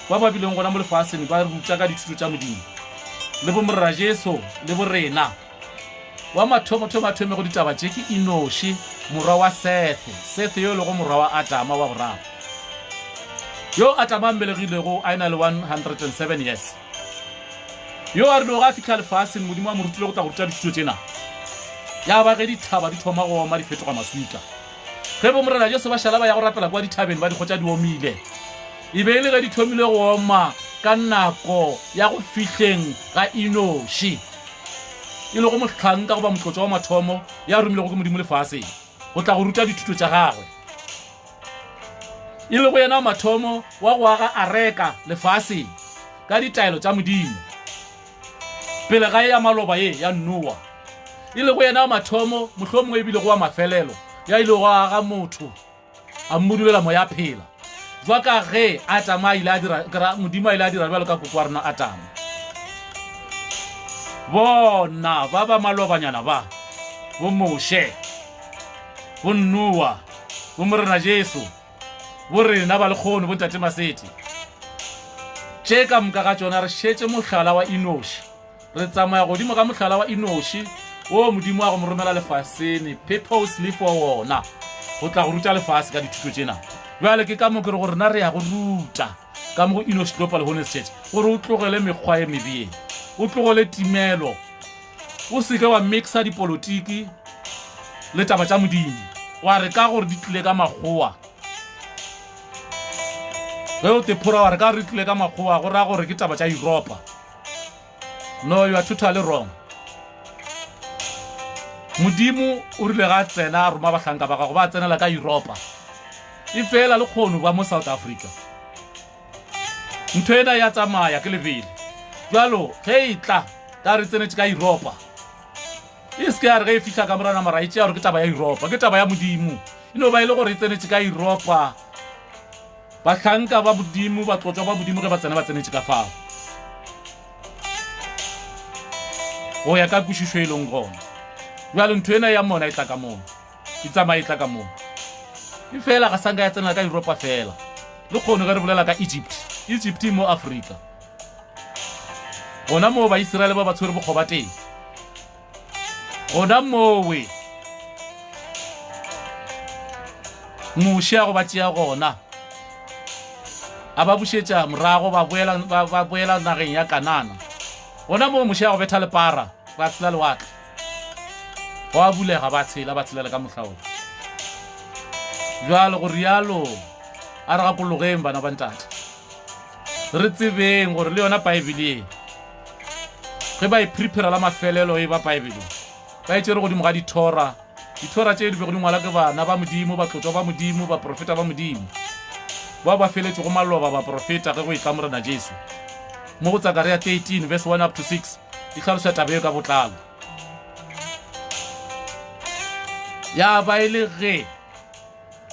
ba ba bileng gona mo lefaseng ba ruta ka dithuto tša modimo le bo morra Jesu le bo rena wa mathomo go ditaba tše ke Inosh morwa wa Seth yo le go morwa wa Adama wa boraro yo a tamambelegilego a ena le 107 years yo a re no ga fitlha lefaseng modimo a mo rutile go tla go ruta dithuto tsena ya ba ge dithaba di thoma go oma di fetoga masuka ge bo morena Jesu ba šala ba ya go rapela kwa dithabeng ba di kgotsa di omile e be le ge di thomile go oma ka nako ya go fihleng ga Enoshi e le go motlhanka go ba motlotso wa mathomo ya rumile go ke modimo lefaseng go tla go ruta dithuto tša gagwe e le go yena mathomo wa go aga a reka lefaseng ka ditaelo tša modimo pele ga ya maloba ye ya Noa e le go yena mathomo mohlomongwe e bile go wa mafelelo ya ile go aga motho a mmodulela moya phela jwa ka ge Atama ile a dira modimo ile a dira bjalo ka koko wa rena Atama bona ba ba malobanyana ba bo Moshe bo Noa bo morena Jesu bo rena ba lekgono bo ntate Maseti tše ka moka ga tšona re šetše mohlala wa Enoshi re tsamaya godimo ka mohlala wa Enoshi o modimo a go mo romela lefaseng purposely for wona go tla go ruta lefase ka dithuto tsena bjale ke ka mo ke re gore na re ya go ruta ka mo go Enoshi Global Holiness Church gore o tlogele mekgwa ye mebie o tlogele timelo o seke wa mixa dipolotiki le taba tša modimo wa re ka gore di tlile ka makgowa ge o tephora wa re ka re tlile ka makgowa go raya gore ke taba tša Europa no you are totally wrong modimo o rile ga tsena a roma bahlanka ba gago ba tsenela ka Europa e fela le kgono ba mo South Africa ntho ena ya tsamaya ke lebele jalo ge e tla ka re tsenetse ka Europa e se ka re ge e fitlha ka morana mara e tšea gore ke taba ya Europa ke taba ya modimo eno ba ile gore e tsenetse ka Europa bahlanka ba modimo ba tlotswa ba modimo ge ba tsena ba tsenetse ka fao go ya ka kwešišo e leng gona bjale ntho ena ya mona e tla ka mona e tsamaya e tla ka mona e fela ga sanka ya tsenela ka Europa fela le kgono ge re bolela ka Egypt mo Africa gona moo Baiseraele ba ba tshwere bokgoba teng gona moowe Moshe a go ba tšea gona a ba bušetša morago ba boela nageng ya Kanana gona moo Moshe a go betha lepara ba tshela lewatle go a bulega ba tshelela ka mohlaolo jalo go rialo a re gapologeng bana ba ntate re tsebeng gore le yona Baebele e ge ba e prepare la mafelelo e ba Baebele ba e tšere godimo ga dithora tše di be go di ngwala ke bana ba modimo ba tlotswa ba modimo ba profeta ba modimo ba feletše go maloba ba profeta ge go e ka morena Jesu mo go Zakaria 13 verse 1 up to 6 e tlhaloša taba eo ka botlalo ya ba ile ge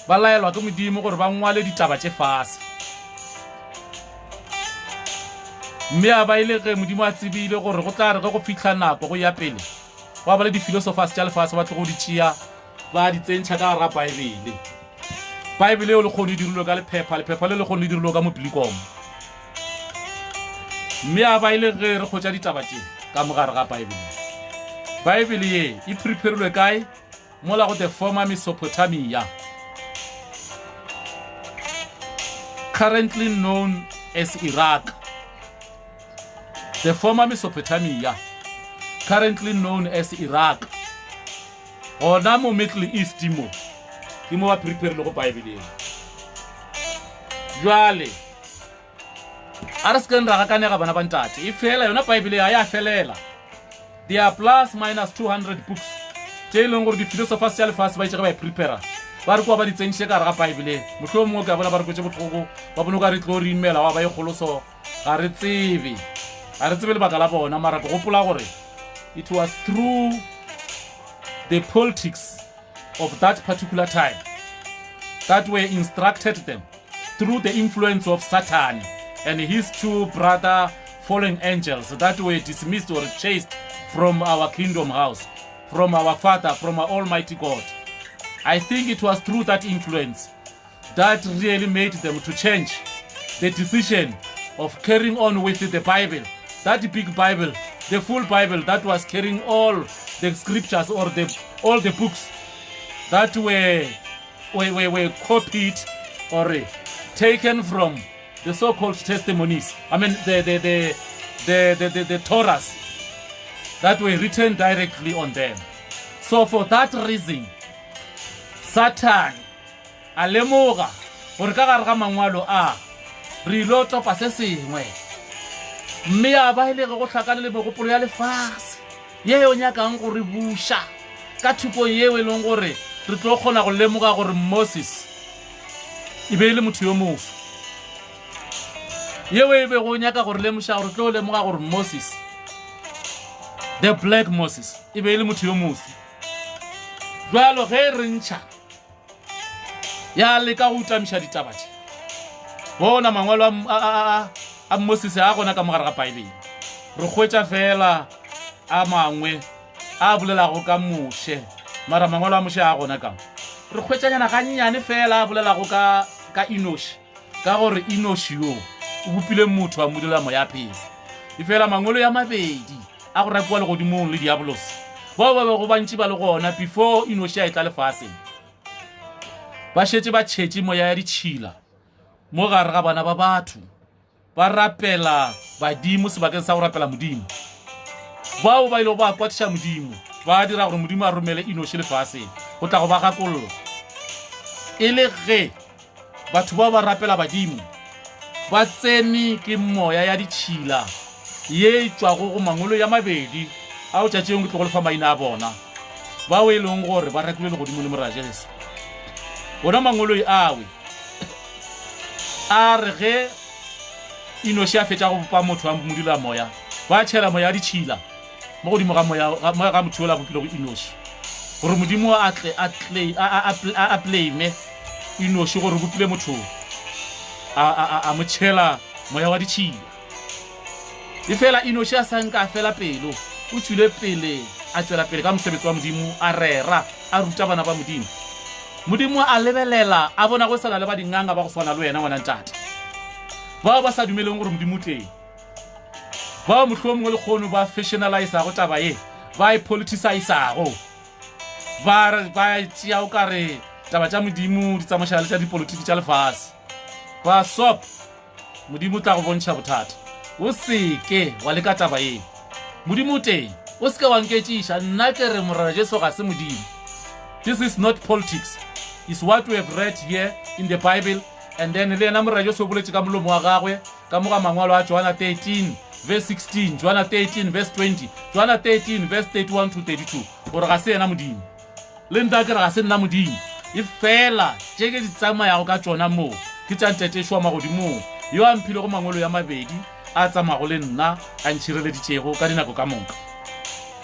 ba laelwa ke modimo gore ba ngwale ditaba tše fase mme a ba ile ge modimo a tsebile gore go tla re ge go fitlha nako go ya pele ba le di-philosophers tša lefase ba tle go di tšea ba di tsentšha ka gara Baebele eo le kgone e dirilwe ka lephepha le le kgone le dirilwe ka mopilikoma mme a ba ile ge re kgotša ditaba tše ka mogare ga Baebele ye e preparilwe kae mola go the former Mesopotamia currently known as Iraq. The former Mesopotamia currently known as Iraq gona mo Middle East mo ke mo ba prepare le go Baebele jwale a re se ka nra ga kanega bana ba ntate e fela yona Baebele ya felela there are plus minus 200 books tše e leng gore di-philosophers tša lefase ba itše ge ba e prepara ba re kwa ba di tsentšhe ka re ga Baebele mohlomongwe ka bona ba re kwetse botlhoko ba bone ka re tlo re imela wa ba e kgoloso ga re tsebe lebaka la bona mara ke gopola gore it was through the politics of that particular time that were instructed them through the influence of Satan and his two brother fallen angels that were dismissed or chased from our kingdom house, from our Father, from our Almighty God. I think it was through that influence that really made them to change the decision of carrying on with the Bible, that big Bible, the full Bible that was carrying all the scriptures or all the books that were copied or taken from the so-called testimonies. I mean, the Torahs that were written directly on them. So for that reason, Satan a lemoga gore ka gare ga mangwalo a re ilo topa se sengwe mme a ba ile go tlhakane le megopolo ya lefase ye yo nyakang gore busha ka thupo yeo e leng gore re tlo kgona go lemoga gore Moses e be le motho yo moso yeo e be go nyaka gore lemoša gore tlo lemoga gore Moses, the black Moses, e be le motho yo moso jwalo ge re ntšha ya le ka go utamiša ditaba tše bona mangwalo a Moses a gona ka mogare ga Baebele re hwetša fela a mangwe a bolelago ka Moshe mara mangwalo a Moshe a gona ka re hwetšanyana gannyane fela a bolelago ka Enoshi ka gore Enoshi yo o bopile motho a modula moya pele e fela mangwalo ya mabedi a go rakiwa le godimong le diabolos bao ba be go bantši ba le gona before Enoshi a e tla lefaseng ba šetše ba tšhetše moya ya ditšhila mo gare ga bana ba batho ba rapela badimo sebakeng sa go rapela modimo bao ba ile ba kwatiša modimo ba dira gore modimo a romele Enoshi lefaseng go tla go ba gakollo e le ge batho ba ba rapela badimo ba tsene ke moya ya ditšhila ye e tšwago go mangwalo ya mabedi a o tšatšeng ke tlo go lefa maina a bona bao e leng gore ba rekile le godimo le morajese bona mangwalo awe a re ge Enoshi a fetša go bopa motho a modula moya ba tšhela moya ya ditšhila mo godimo ga moya ga motho o la bopile go Enoshi gore modimo a blame Enoshi gore bopile motho a mo tšhela moya wa ditšhila e fela Enoshi a sanka fela pelo o tswile pele a tswela pele ka mosebetsi wa modimo a rera a ruta bana ba modimo a lebelela a bona go sala le ba dinganga ba go swana le wena ngwana ntate ba sa dumeleng gore modimo teng ba mohlomongwe le kgono ba fashionalize go taba ye ba e politicize go ba tšea o kare taba tša modimo di tsamaiša le tša dipolitiki tša lefase ba sop modimo tla go bontšha bothata o seke wa leka taba ye modimo teng o seke wa nketšiša nna ke re morena Jesu ga se modimo. This is not politics. It's what we have read here in the Bible. And then le ena morena Jesu o boletše ka molomo wa gagwe ka moga mangwalo a Johana 13 verse 16, Johana 13 verse 20, Johana 13 verse 31 to 32 gore ga se ena modimo le nta ke re ga se nna modimo e fela tše ke di tsamayago ka tšona moo ke tša ntetešwa magodimong yo a mphile go mangwalo ya mabedi a tsamago le nna a ntšhireleditšego ka dinako ka moka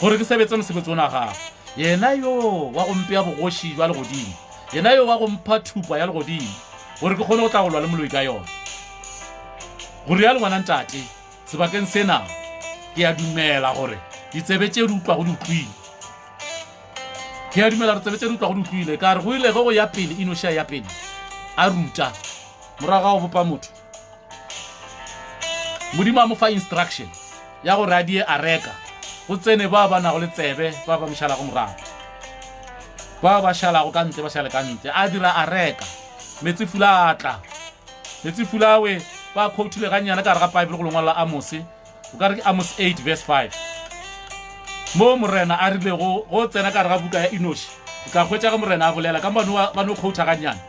gore ke sebetse mosebetsi o na gago yena yo wa go mpea bogoši jwa legodimo yena yo wa go mpha thupa ya legodimo gore ke kgone go tla go lwa le moloi ka yona gore ya le ngwana ntate sebakeng sena ke a dumela gore ditsebe tše di utlwa go di utlwile ke a dumela gore tsebe tše di utlwa go di utlwile ka re go ile go ya pele Enoshi ya pele a ruta morago ga go bopa motho modimo a mo fa instruction ya gore a die a reka go tsene ba nago le tsebe ba mošalago morago ba šalago ka ntle ba šale ka ntle a dira a reka metsi fula atla metsi fulawe ba khoutile gannyana ka re ga Bible go lengwala la Amos o ka re ke Amos 8 verse 5 mo morena a rile go tsena ka re ga buka ya Enoshi o tla hwetša ga morena a bolela ka ba no khouta gannyana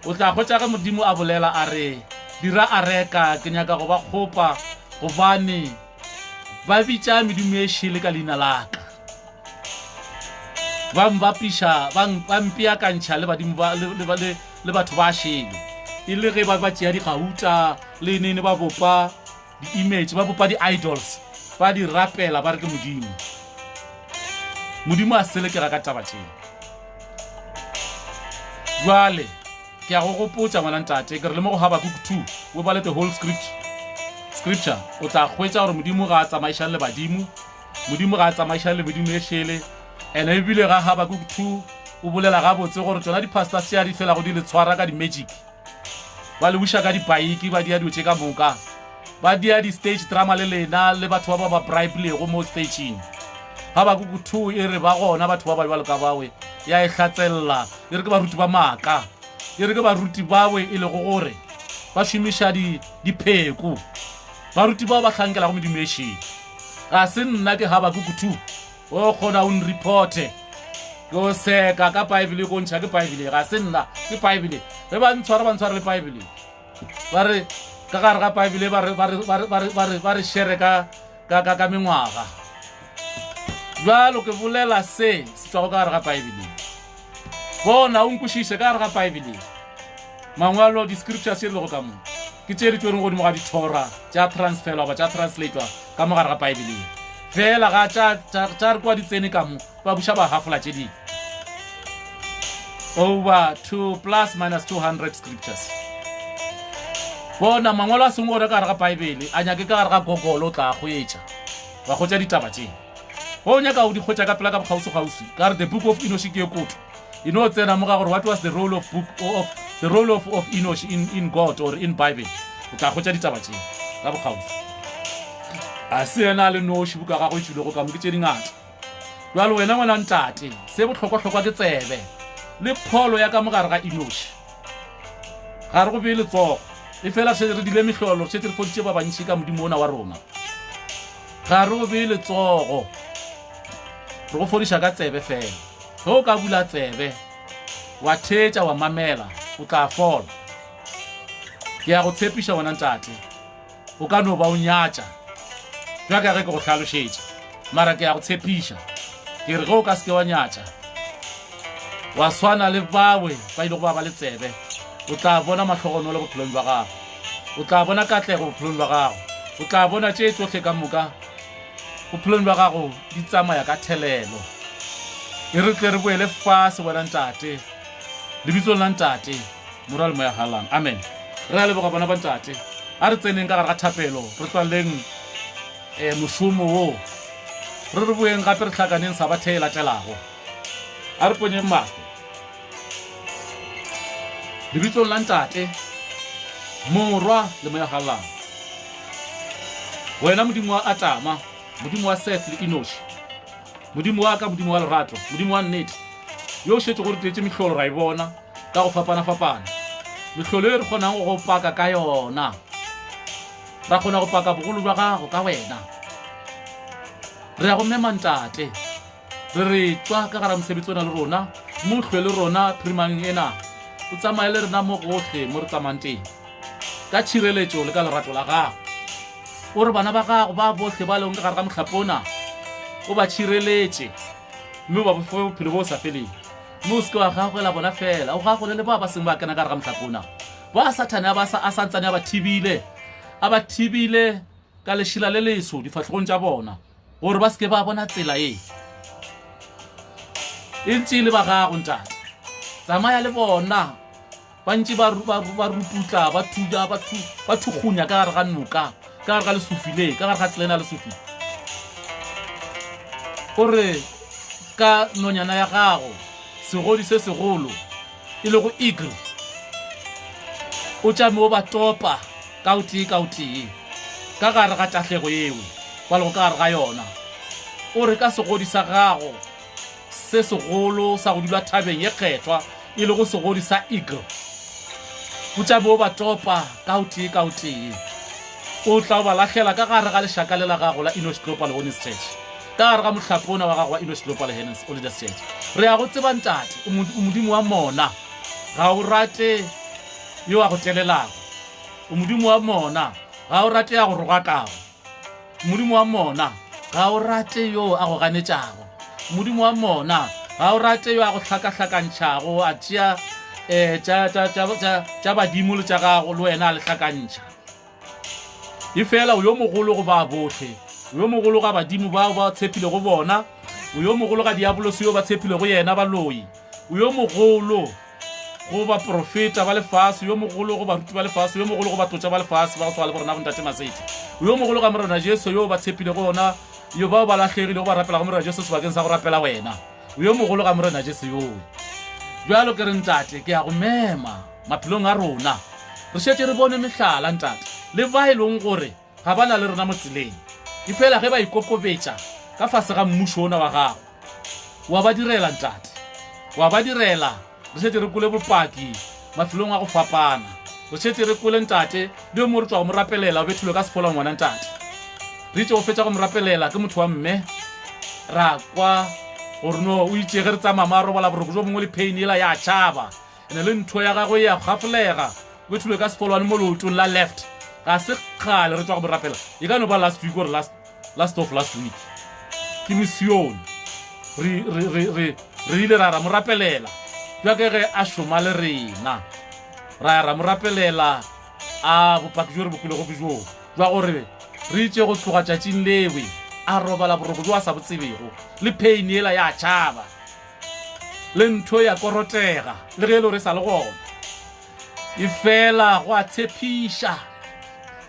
o tla hwetša ga modimo a bolela a re dira a reka ke nyaka go ba kgopa gobane ba bitša medimo e šele ka leina laka ba mbapiša ba mpeakantšha le badimo le batho ba šele e le ge ba tšea digauta le nene ba bopa di-image ba bopa di-idols ba di rapela ba re ke modimo a selekega ka taba tšeo jwale ke a go gopotša ngwana ntate ke re le mo go Habakuk 2 o bale the whole scripture o tla hwetša gore modimo ga a tsamaišane le badimo modimo ga a tsamaišane le modimo e šele ene ebile ga Habakuk 2 o bolela gabotse gore tsona di-pastors tšea di fela go di le tshwara ka di-magic ba le buša ka dipaiki ba dia diotše ka moka ba dia di-stage drama le lena le batho ba ba bribe-lego mo stageng Habakuk 2 e re ba gona batho ba ba ka bawe ya e hlatselela e re ke baruti ba maaka e re ke baruti bawe e le go gore ba šomiša dipheko baruti bao ba hlankela go modimešeng ga se nna ke Habakuku 2 o kgona o nreporte ke o seka ka Bible go ntšha ke Bible ga se nna ke Bible ge ba ntshwara le Bible ba re ka gare ga Bible ba re shere ka mengwaga jalo ke bolela se tswa go ka gare ga Bible bona o nkwešiše ka gare ga Bible mangwalo di-scriptures tše lego ka mo ke tše di tšwereng godimo ga dithora tša transferwa ba tša translatewa ka mo gare ga Bible fela ga tša re kwa di tsene ka mo ba buša ba hafola tše ding over 2 plus minus 200 scriptures bona mangwalo a sengwe gore ka gare ga Bible a nyake ka gare ga Google o tla kgwetša ba kgwetša ditaba tše go nyaka o di kgwetša ka pela ka bokgausi ka re the book of Enoch ke ye koto ino tsena mo ga gore what was the role of Enoch in God or in Bible o tla kgwetša ditaba tše ka bokgausi a se yena le noši buka ga go itšhilego ka mo ke tše dingata jalo wena ngwana ntate se bohlokwa ke tsebe le pholo ya ka mo gare ga Enoch ga re go be letsogo e fela se re dile mehlolo se re foditše ba bantši ka modimo ona wa rona ga re go be letsogo re go fodiša ka tsebe fela ge o ka bula tsebe wa thetša wa mamela o tla fola ke ya go tshepiša wena ntate o ka no ba o nyatša jwa ka ge ke go hlalošetša mara ke ya go tshepiša ke re ge o ka seke wa nyatša wa swana le bawe ba ile go ba le tsebe o tla bona mahlogonolo bophelong ba gago o tla bona katlego bophelong ba gago o tla bona tše tsohle ka moka bophelong ba gago di tsamaya ka thelelo e re tle re boele fase wena ntate lebitsong la ntate morwa le moya halang amen re a leboga bona ba ntate a re tseneng ka gare ga thapelo re tswaleng mošomo wo re boeng gape re hlakaneng sa bathe e latelago a re ponyeng mahlo lebitsong la ntate morwa le moya halang wena modimo wa Atama modimo wa Seth le Enoch modimo wa ka modimo wa lerato modimo wa nnete yo šetše gore tletše mehlolo ra e bona ka go fapana mehlolo e re kgonang go paka ka yona ra kgona go paka bogolo jwa gago ka wena re ya go mema ntate re re tswa ka gara mosebetsi ona le rona mohlwe le rona phirimang ena o tsamaye le rena mo gohle mo re tsamayang teng ka tšhireletšo le ka lerato la gago o re bana ba gago ba bohle ba leng ka gare ga mohlapona o ba tšhireletše mme o ba bofe bophelo bo o sa feleng mme o seke wa gagwela bona fela o gagole le ba ba seng ba kena ka gare ga mohlapona ba sathane a santsane a ba thibile ka lešila le leso difahlogong tša bona gore ba seke ba bona tsela e ntše le ba gago ntate tsamaya le bona ba ntše ba ruputla ba thuja ba thukgunya ka gare ga noka ka gare ga lesofile ka gare ga tselena lesofi gore ka nonyana ya gago segodi se segolo e le go eagle o tšame o ba topa ka o tee ka gare ga tahlego yeo ba lego ka gare ga yona o re ka segodi sa gago se segolo sa go dula thabeng ye kgethwa e le go segodi sa eagle o tšame o ba topa ka o tee o tla o ba lahlela ka gare ga lešaka le la gago la Enoch Global Holiness Church ka gare ga mohlapona wa gago wa Enoch Global Holiness Church re ya go tseba ntate o modimo wa mona ga o rate yo a go telelago o modimo wa mona ga o rate ya go rogakago modimo wa mona ga o rate yo a go ganetšago modimo wa mona ga o rate yo a go hlakahlakantšhago a tšea tša badimo le tša gago le wena a le hlakantšha e fela o yo mogolo go ba bohle o yo mogolo ga badimo bao ba tshepile go bona o yo mogolo ga diabolosi yo ba tshepile go yena baloi o yo mogolo go ba profeta ba lefase o yo mogolo go baruti ba lefase o yo mogolo go batotša ba lefase ba go tswa le borena bontate Maseti o yo mogolo ga morena Jesu yo ba tshepile go ona yo bao ba lahlegile go ba rapela go morena Jesu sebakeng sa go rapela wena o yo mogolo ga morena Jesu yo jalo ke re ntate ke ya go mema maphelong a rona re šetše re bone mehlala ntate le ba e leng gore ga ba na le rena mo tseleng e fela ge ba ikokobetša ka fase ga mmušo ona wa gago wa ba direla ntate wa ba direla re šetše re kole bopaki mafelong a go fapana re tshetse re kole ntate le mo re tswa go mo rapelela o bethulo ka sephola ngwana ntate re itse go fetsa go mo rapelela ke motho wa mme ra kwa gore no o itse ge re tsa mama a robola boroko jo mongwe le pain ela ya tšhaba ene le ntho ya gagwe ya gafolega o bethulo ka sepholwane mo leotong la left ga se kgale re tswa go mo rapela e ka no ba last week or last of last week ke mission re ile ra mo rapelela jwa ke ge a šoma le rena ra mo rapelela a bopaki jo re bokile go bijo jwa gore re itse go tloga tšatšing lewe a robala boroko jo a sa botsebego le pain ela ya tšhaba le ntho ya korotega le ge e le gore sa le gona e fela go a tshepiša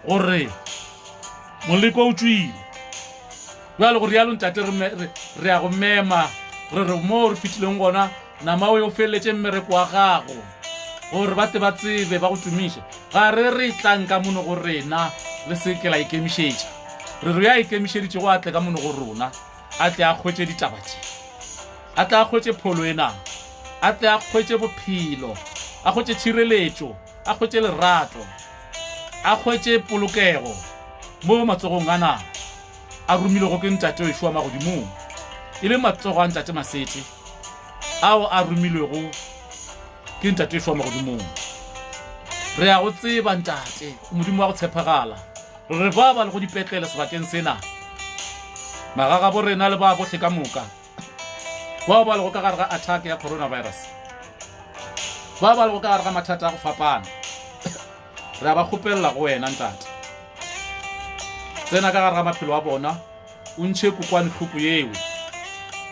gore moleko o tswile jwale gore yalo ntate re ya go mema re re mo re fitileng gona nama o yo feletse mmereko wa gago gore ba tsebe ba go tumiše ga re tlang ka mono go rena le seke la ikemišetša re ya ikemišeditše go atle ka mono go rona a tle a kgwetse ditaba tše a tle a kgwetse pholo ena a tle a kgwetse bophelo a kgwetse tšhireletšo a kgwetse lerato a kgwetse polokego mo matsogong a nako a romilego ke ntate o ešwa magodimong e le matsogo a ntate Masetse ao a romilwego ke ntate o ešwa magodimong re ya go tseba ntate modimo wa go tshepagala re ba le go dipetlele sebakeng sena magaga bo rena le ba bohle ka moka ba le go ka gare ga attack ya coronavirus ba le go ka gare ga mathata a go fapana re ba kgopelela go wena ntate tsena ka gare ga maphelo a bona o ntšhe kokwane tlhoko yeo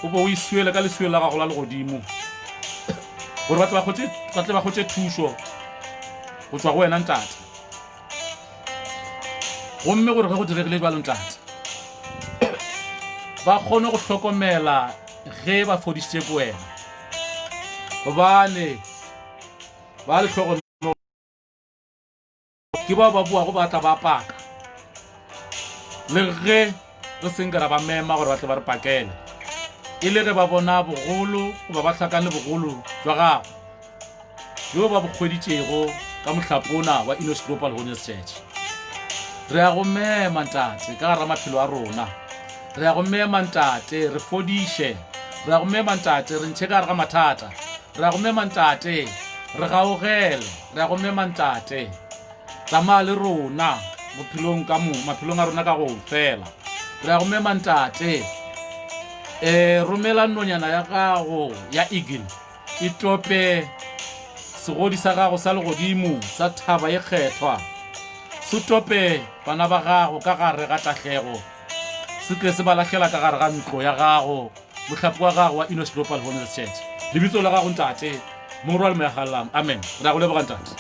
o bo o isuele ka lesuele la gago la legodimo gore batle ba kgotse thušo go tswa go wena ntate gomme gore ge go diregile jwalo ntate ba kgone go hlokomela ge ba fodišitše ko wena gobane ba le tlhokomelo ke bao ba boago ba tla ba paka le ge re senkera ba mema gore ba tle ba re pakele e le ge ba bona bogolo goba ba hlakane bogolo jwa gago jo ba bo kgweditšego ka mohlapona wa Enos Global Holiness Church re ya go mema ntate ka gare maphelo a rona re ya go mema ntate re fodiše re ya go mema ntate re ntšhe ka gare ga mathata re ya go mema ntate re gaogele re ya go mema ntate tsamaya le rona maphelong a rona ka go fela re ya go mema ntate romela nonyana ya gago ya eagle e tope segodi sa gago sa legodimo sa thaba e kgethwa se tope bana ba gago ka gare ga tahlego se tle se ba lahlela ka gare ga ntlo ya gago mohlapo wa gago wa Enos Global Holiness Church lebitso la gago ntate mo rwale mo ya galang amen re ya go leboga ntate